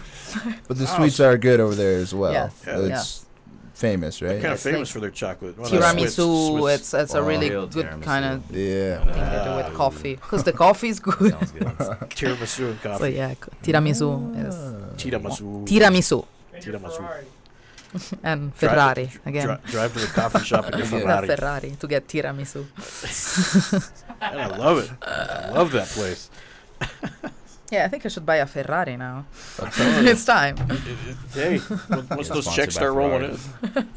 But the sweets are good over there as well. Yes. Yeah. It's Yes. famous, right? Kind of It's famous like for their chocolate. Well, that's Tiramisu, Swiss. it's a Wow. really Real good tiramisu. kind of Yeah. thing to do with coffee. Because the coffee is good. Sounds good. Tiramisu and coffee. So yeah, tiramisu is Tiramisu. Tiramisu Tiramisu. and Ferrari again. Drive to the coffee shop and get Not Ferrari. Ferrari to get tiramisu. And I love it. I love that place. Yeah, I think I should buy a Ferrari now. I'm telling you. It's time. Hey, once those Sponsored checks by start rolling Ferrari.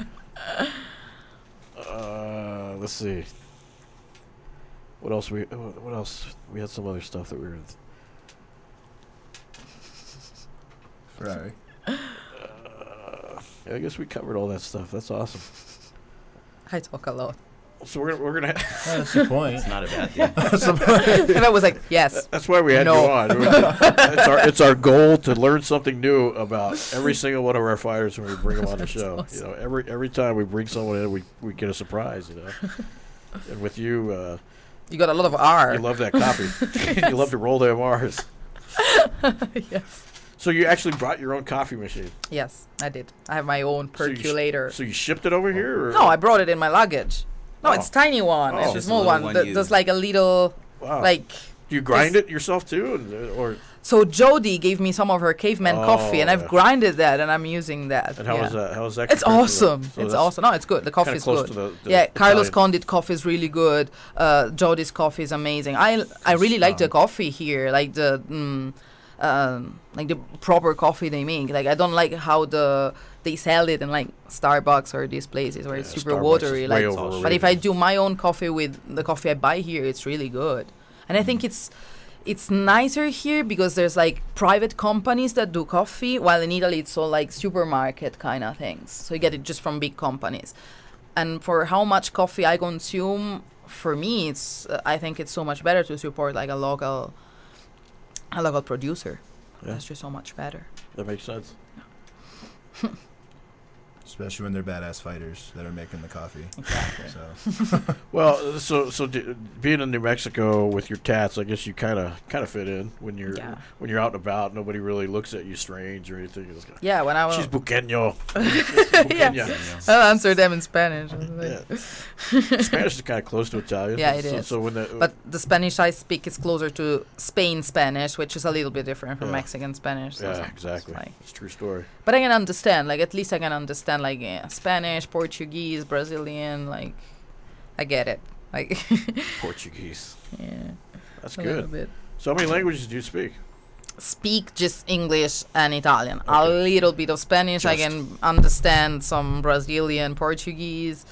in. Let's see. What else what else? We had some other stuff that we were. Ferrari. Yeah, I guess we covered all that stuff. That's awesome. I talk a lot. So we're gonna. That's the point. It's not a bad thing. And I was like, yes. That's why we had No. you on. It's our goal to learn something new about every single one of our fighters when we bring them on the show. awesome. You know, every time we bring someone in, we get a surprise. You know, and with you, You got a lot of R. you love that copy. You love to roll them R's. Yes. So you actually brought your own coffee machine. Yes, I did. I have my own So you sh- percolator. So you shipped it over here? Or? No, I brought it in my luggage. No, Oh. it's tiny one. Oh. It's a Just a small little one. one There's like a little, Wow. like. Do you grind this- it yourself too, or So Jody gave me some of her caveman coffee, and Oh, I've yeah. grinded that, and I'm using that. and how yeah. is that? How is that? It's compared to the- awesome. so It's that's awesome. No, it's good. The coffee kinda is close good. to the Yeah, Carlos Italian. Condit coffee is really good. Jody's coffee is amazing. I really like the coffee here, like the proper coffee they make. Like I don't like how they sell it in like Starbucks or these places where it's Yeah, super Starbucks watery. is Like, way overrated. but if I do my own coffee with the coffee I buy here, it's really good. And I think it's nicer here because there's like private companies that do coffee, while in Italy it's all like supermarket kind of things. So you get it just from big companies. And for how much coffee I consume, for me, it's I think it's so much better to support like a local producer. Yeah. That's just so much better. That makes sense. Especially when they're badass fighters that are making the coffee. Exactly. So Well, so being in New Mexico with your tats, I guess you kind of fit in when you're Yeah. out and about. Nobody really looks at you strange or anything. It's kinda, Yeah, when I was, She's buqueño. Yeah. I'll answer them in Spanish. Yeah. Spanish is kind of close to Italian. Yeah, it so, is. So when the But the Spanish I speak is closer to Spain Spanish, which is a little bit different from Yeah. Mexican Spanish. So yeah, it's exactly. like- It's a true story. But I can understand, like, at least I can understand, like, Spanish, Portuguese, Brazilian, like, I get it. Like, Portuguese. yeah, That's a little good. bit. So how many languages do you speak? Speak just English and Italian. A Okay. little bit of Spanish. I Just. can understand some Brazilian, Portuguese.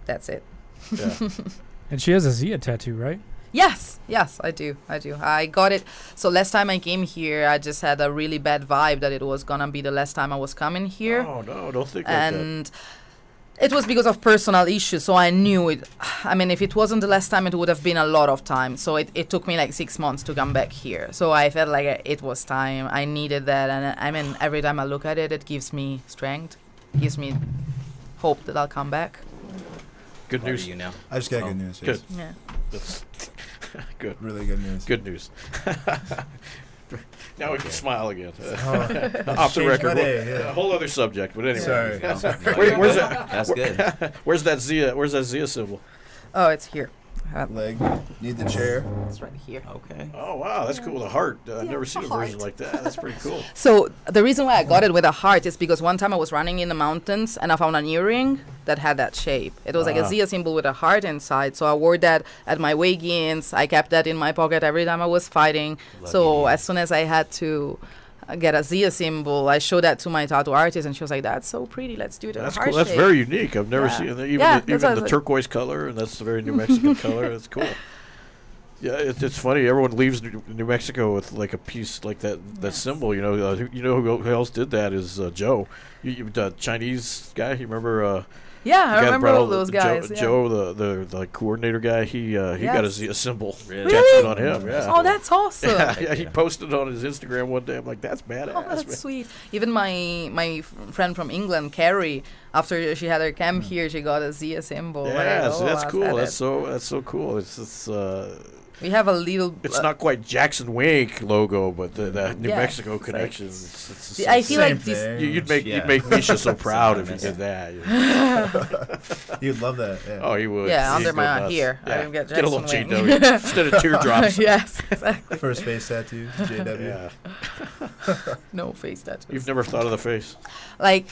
That's it. Yeah. And she has a Zia tattoo, right? Yes, I do. I got it. So last time I came here, I just had a really bad vibe that it was gonna be the last time I was coming here. Oh no, don't think like that. And it was because of personal issues, so I knew it. I mean, if it wasn't the last time, it would have been a lot of time. So it took me like 6 months to come back here. So I felt like it was time. I needed that, and I mean, every time I look at it, it gives me strength, gives me hope that I'll come back. Good What are news. you now? I just got Oh, good news. Good. Yes. Yeah. That's good. Really good news. Good news. Now we can smile again. Oh, Off the changed record. my day, yeah. A whole other subject, but anyway. Sorry. Where's that? That's good. Where's that Zia? Where's that Zia symbol? Oh, it's here. leg. Need the chair. It's right here. Okay. Oh wow, that's cool. The heart. I've never seen a version like that. That's pretty cool. So the reason why I got it with a heart is because one time I was running in the mountains and I found an earring that had that shape. It was like a Zia symbol with a heart inside. So I wore that at my weigh-ins. I kept that in my pocket every time I was fighting. So as soon as I had to get a Zia symbol, I showed that to my tattoo artist, and she was like, "That's so pretty. Let's do it in a That's heart cool. That's shape." very unique. I've never seen that. Even that's the turquoise color, and that's the very New Mexican color. That's cool. Yeah, it's funny. Everyone leaves New Mexico with like a piece like that symbol. You know who else did that is Joe, the Chinese guy. You remember? Yeah, I remember all those guys. Joe, the coordinator guy. He got a symbol Really? tattooed on him. Yeah. Oh, that's awesome. Yeah, he posted on his Instagram one day. I'm like, that's badass. Oh, that's man. sweet. Even my friend from England, Carrie, after she had her camp here, she got a Zia symbol. Yes, like, that's cool. That's it. so cool. It's We have a little. It's not quite Jackson Wink logo, but the New Yeah, Mexico it's connection. like- It's I feel Same like this. thing. you'd make Yeah. Misha so proud if you did that. You'd love that. Yeah. Oh, he would. Yeah, He'd under go my nuts. here. I Yeah. get Get a little Jackson JW Wink. instead of teardrops. Yes, exactly. First face tattoo, JW. Yeah. No face tattoos. You've never thought of the face Like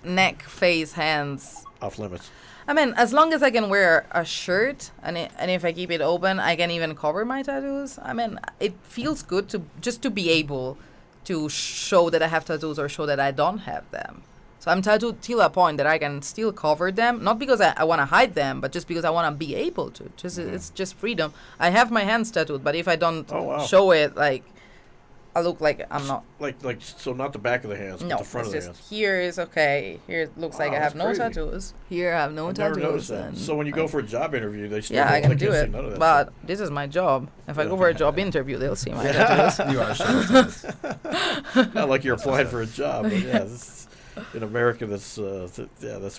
neck, face, hands. off limits. I mean, as long as I can wear a shirt and if I keep it open, I can even cover my tattoos. I mean, it feels good to be able to show that I have tattoos or show that I don't have them. So I'm tattooed till a point that I can still cover them, not because I want to hide them, but just because I want to be able to. It's just freedom. I have my hands tattooed, but if I don't show it, like, I look like I'm not. Like so, not the back of the hands, No, but the front of it's the just hands. here is okay. Here it looks like I Wow, have that's no crazy. tattoos. Here I have no I've never tattoos. noticed that. and So when you go like- for a job interview, they still yeah, I don't can think do you'll see it, none of that but stuff. this is my job. If I Yeah. go for a job interview, they'll see my tattoos. You are so Not like you're applying for a job, but yeah, in America, that's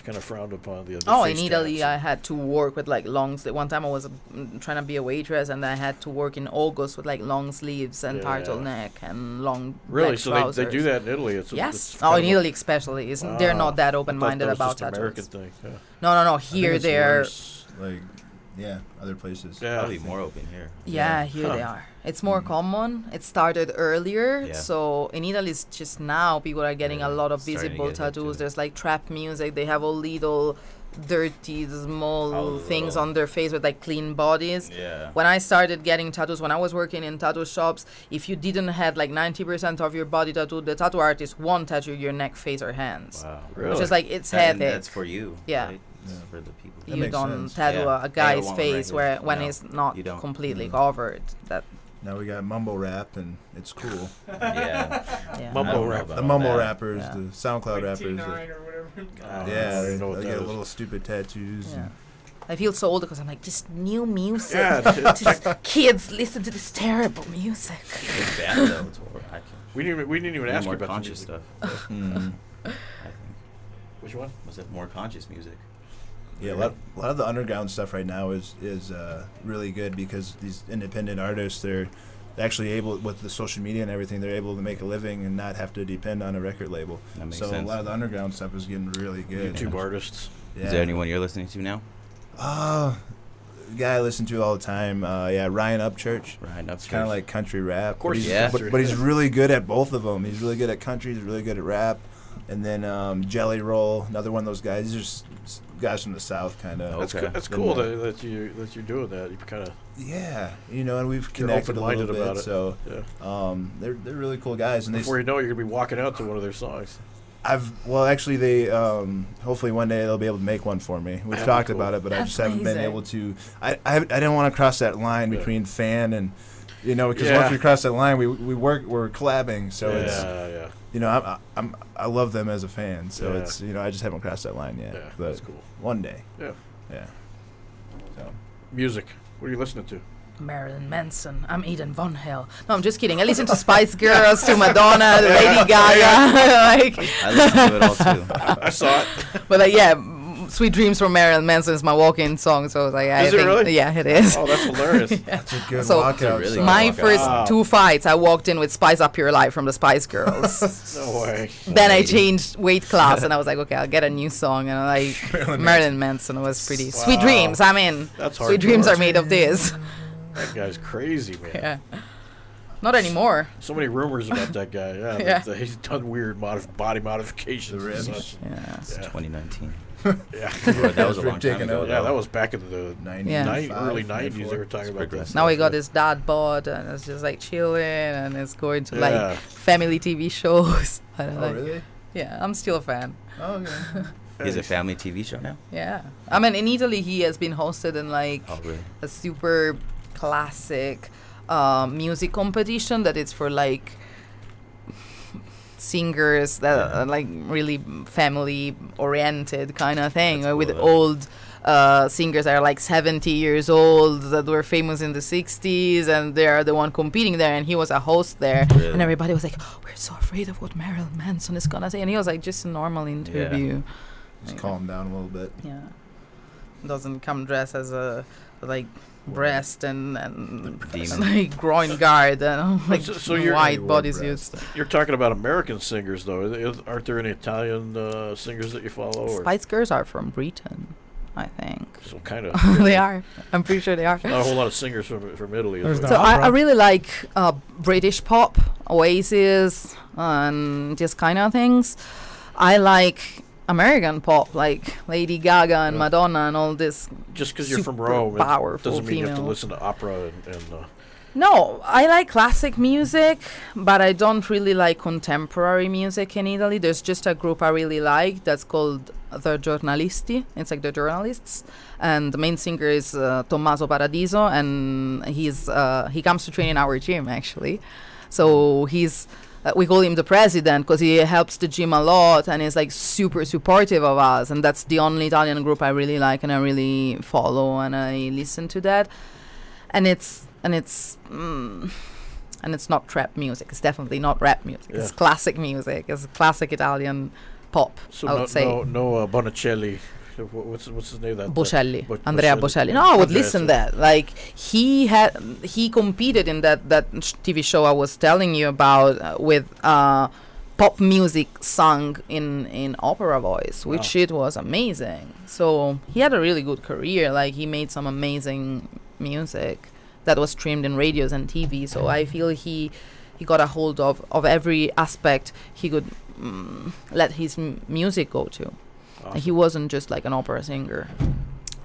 kind of frowned upon. The Oh, face in Italy, tats. I had to work with like long sleeves. One time I was trying to be a waitress, and I had to work in August with like long sleeves and Yeah. turtleneck and long Really? black So they do trousers. that in Italy? It's Yes. kind Oh, of in a- Italy especially, isn't they're not that open-minded I thought about that was just tattoos. an American thing. Yeah. No. I think Here it's they're. worse, like, yeah, other places. Yeah. Probably more open here. Yeah, here they are. It's more common. It started earlier, Yeah. so in Italy, it's just now people are getting a lot of starting to visible get hip to tattoos. it. There's like trap music. They have all little, dirty, small All things little- on their face with like clean bodies. Yeah. When I started getting tattoos, when I was working in tattoo shops, if you didn't have like 90% of your body tattooed, the tattoo artist won't tattoo your neck, face, or hands. Wow. Really? Which is like it's And heavy. that's for you. Yeah. Right? It's for the people. That You makes don't sense. tattoo Yeah. a guy's Yeah, one face regular- where when no, it's not you don't. completely covered. That Now we got mumble rap, and it's cool. Yeah. yeah. Mumble I don't know rap. about The mumble that. rappers, Yeah. the SoundCloud rappers. or whatever. I Yeah, don't even know what they that get is. little stupid tattoos. Yeah. I feel so old because I'm like, just new music. Yeah, it's Just kids listen to this terrible music. It's bad though. It's horrible. I can't. we didn't even Need ask you more about the conscious music. stuff. Mm. I think. Which one? Was it more conscious music? Yeah, a lot of the underground stuff right now is really good because these independent artists, they're actually able, with the social media and everything, they're able to make a living and not have to depend on a record label. That makes So sense. a lot of the underground stuff is getting really good. YouTube artists. Yeah. Is there anyone you're listening to now? Guy I listen to all the time. Ryan Upchurch. Ryan It's kind of like country rap. Of course but he's, he's country. but he's really good at both of them. He's really good at country. He's really good at rap. And then Jelly Roll, another one of those guys. These are just guys from the South, kind of. Okay. That's Then cool the- that you're doing that. You kind of Yeah, and we've connected a little open-minded bit. about it. So yeah. they're really cool guys. And Before you know it, you're gonna be walking out to one of their songs. actually they hopefully one day they'll be able to make one for me. We've That'd be talked cool. about it, but I That's just haven't been amazing. able to. I didn't want to cross that line Yeah. between fan and. Because Yeah. once we cross that line, we're collabing. So yeah, it's yeah. I love them as a fan. So Yeah. it's I just haven't crossed that line yet. Yeah, but that's cool. one day. Yeah. Yeah. So. Music. What are you listening to? Marilyn Manson. I'm Eden Von Hell. No, I'm just kidding. I listen to Spice Girls, to Madonna, to Lady Gaga. like, I listen to it all too. I saw it. but yeah, Sweet Dreams from Marilyn Manson is my walk-in song, so I was like, I Is it think, really? yeah, it is. Oh, that's hilarious. That's a good So, walkout. really song. My Wow. first 2 fights, I walked in with Spice Up Your Life from the Spice Girls. No way. Then I changed weight class, and I was like, okay, I'll get a new song. And like Marilyn Manson was pretty. Sweet Dreams, I mean, That's Sweet Dreams hardcore. are made of this. That guy's crazy, man. Yeah. Not anymore. So many rumors about that guy. Yeah, Yeah. that he's done weird body modifications. The and ribs. such. Yeah. It's Yeah. 2019. Yeah. That was a long time Taken ago. out. Yeah, that was back in the 95, early 90s. They 94. were talking about progressive. that. Now he got his dad bod, and it's just like chilling, and it's going to Yeah. like family TV shows. I don't Oh, like, really? Yeah, I'm still a fan. Oh, okay. He's a family TV show now. Yeah. I mean, in Italy, he has been hosted in like Oh, really? a super classic music competition that it's for like singers that are like really family oriented kind of thing, That's with cool, old singers that are like 70 years old that were famous in the 60s, and they are the one competing there, and he was a host there. Really? And everybody was like, oh, we're so afraid of what Marilyn Manson is gonna say, and he was like, just a normal interview. Just calm down a little bit. Yeah. Doesn't come dressed as a like breast and demon. like groin guard and like So you're- white Wore bodysuits. You're talking about American singers, though. Aren't there any Italian singers that you follow? Or? Spice Girls are from Britain, I think. So kind of. They are. I'm pretty sure they are. Not a whole lot of singers from Italy. There's As no- well. So I opera. really like British pop, Oasis, and just kind of things. I like American pop, like Lady Gaga and Yeah. Madonna and all this. Just because you're from super Rome, it powerful doesn't mean you have to female. listen to opera and No, I like classic music, but I don't really like contemporary music in Italy. There's just a group I really like that's called The Giornalisti. It's like the journalists. And the main singer is Tommaso Paradiso, and he comes to train in our gym, actually. So we call him the president because he helps the gym a lot and is like super supportive of us. And that's the only Italian group I really like and I really follow and I listen to that. And it's not trap music. It's definitely not rap music. Yeah. It's classic music. It's classic Italian pop. so I would say. no Bonicelli. What's his name? That Bocelli, Bo- Andrea Bocelli. Bocelli. No, I would Andrea, listen so- that. Like he competed in that TV show I was telling you about with pop music sung in opera voice, which Wow. it was amazing. So he had a really good career. Like he made some amazing music that was streamed in radios and TV. So I feel he got a hold of every aspect he could let his music go to. Awesome. He wasn't just like an opera singer,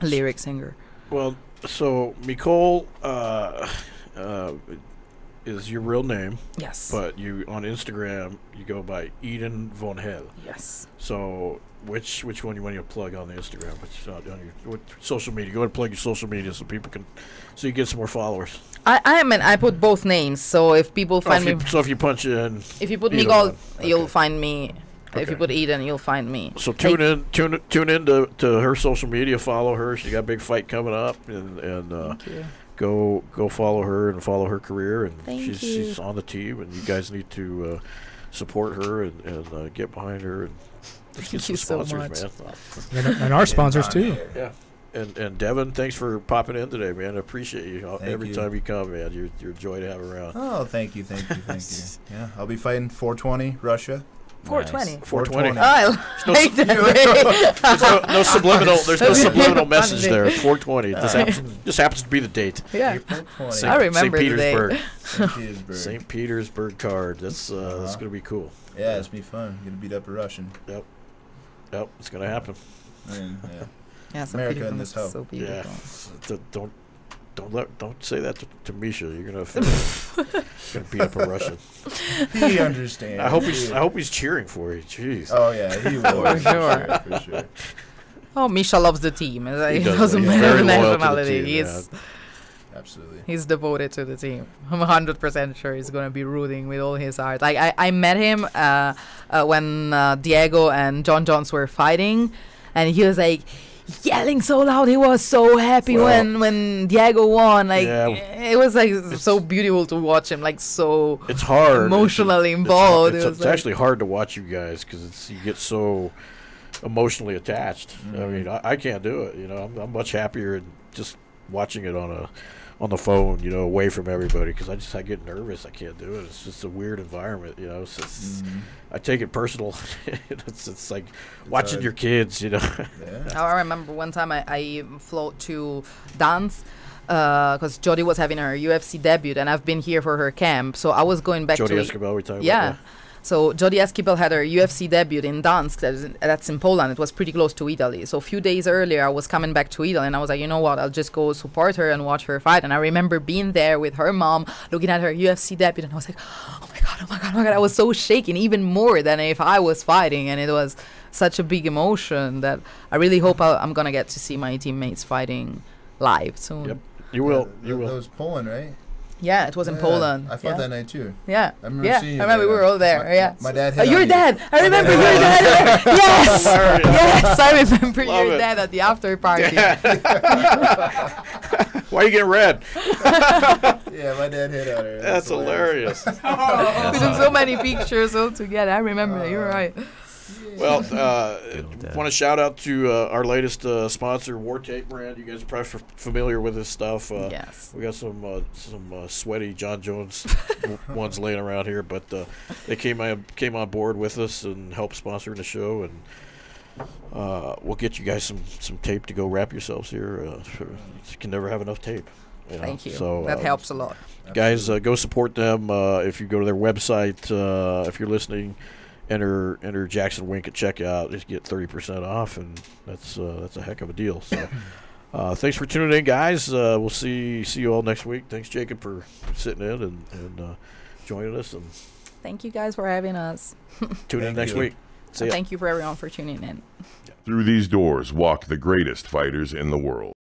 a lyric singer. Well, so Micol is your real name, Yes. but you on Instagram you go by Eden Von Hell. Yes. So which one you want to plug on the Instagram? On your what social media? Go ahead and plug your social media so people can you get some more followers. I put both names, so if people find me, So if you punch in, if you put either Micol, one. you'll Okay. find me. If you Okay. put Eden, you'll find me. so Hey, tune in to her social media. Follow her. She got a big fight coming up, and Thank you. go follow her and follow her career. And Thank she's you. on the team, and you guys need to support her and get behind her and let's get Thank some you so sponsors, much. man. And our sponsors too. Yeah. And Devin, thanks for popping in today, man. I appreciate you. Thank Every you. time you come, man, you're a joy to have around. Oh, thank you. Yeah, I'll be fighting 420 Russia. 420. 420. 420. I like that. There's no subliminal message Funny. there. It's 420. Just happens to be the date. Yeah. April 20. I remember the day. St. Petersburg. St. Petersburg. St. Petersburg card. That's gonna be cool. Yeah, it's gonna be fun. Gonna beat up a Russian. Yep, it's gonna happen. And, yeah. Yeah, so America beautiful. in this home. So Yeah. beautiful. Don't say that to Misha. You're gonna offend him. Gonna beat up a Russian. He understands. I hope he's cheering for you. Jeez. Oh yeah, he will. For sure. For sure. Oh, Misha loves the team. He He does, doesn't he's matter very the loyal to the nationality. team, Absolutely. He's devoted to the team. I'm 100% sure he's going to be rooting with all his heart. Like I met him when Diego and John Jones were fighting, and he was like yelling so loud. He was so happy Well, when Diego won. Like yeah, it was like so beautiful to watch him. Like so It's hard. emotionally It's involved. It's, It was it's like- actually hard to watch you guys because you get so emotionally attached. I mean, I can't do it. You know, I'm much happier just watching it on the phone, you know, away from everybody, because I get nervous. I can't do it. It's just a weird environment, you know. So I take it personal. it's like watching hard. your kids, you know. Yeah. I remember one time I flew to dance because Jodie was having her UFC debut, and I've been here for her camp. So I was going back Jodie to Escobar, we talking yeah. about. So Jodie Esquibel had her UFC debut in Dansk, that's in Poland. It was pretty close to Italy. So a few days earlier, I was coming back to Italy, and I was like, you know what, I'll just go support her and watch her fight. And I remember being there with her mom, looking at her UFC debut, and I was like, oh my God, oh my God, oh my God. I was so shaken, even more than if I was fighting. And it was such a big emotion that I really hope I'm going to get to see my teammates fighting live soon. Yep, you will. That was Poland, right? Yeah, it was in Poland. I fought that night too. Yeah. I remember seeing you I remember there. we were all there. Yeah. My dad Oh, hit your on dad. I remember your dad. Yes. Hilarious. Yes, I remember Love your it. dad at the after party. Why are you getting red? Yeah, my dad hit on her. That's hilarious. We took so many pictures all together. I remember that. You're right. Well, dad. want to shout out to our latest sponsor, War Tape brand. You guys are probably familiar with this stuff. Yes. We got some sweaty John Jones ones laying around here, but they came on board with us and helped sponsor the show, and we'll get you guys some tape to go wrap yourselves here. You can never have enough tape. You know? Thank you. So, That helps a lot. guys, go support them. If you go to their website, if you're listening, enter Jackson Wink at checkout. Just get 30% off, and that's a heck of a deal. So, thanks for tuning in, guys. We'll see you all next week. Thanks, Jacob, for sitting in and joining us. And Thank you guys for having us. tune in Thank next you. week. See And ya. thank you for everyone for tuning in. Through these doors walk the greatest fighters in the world.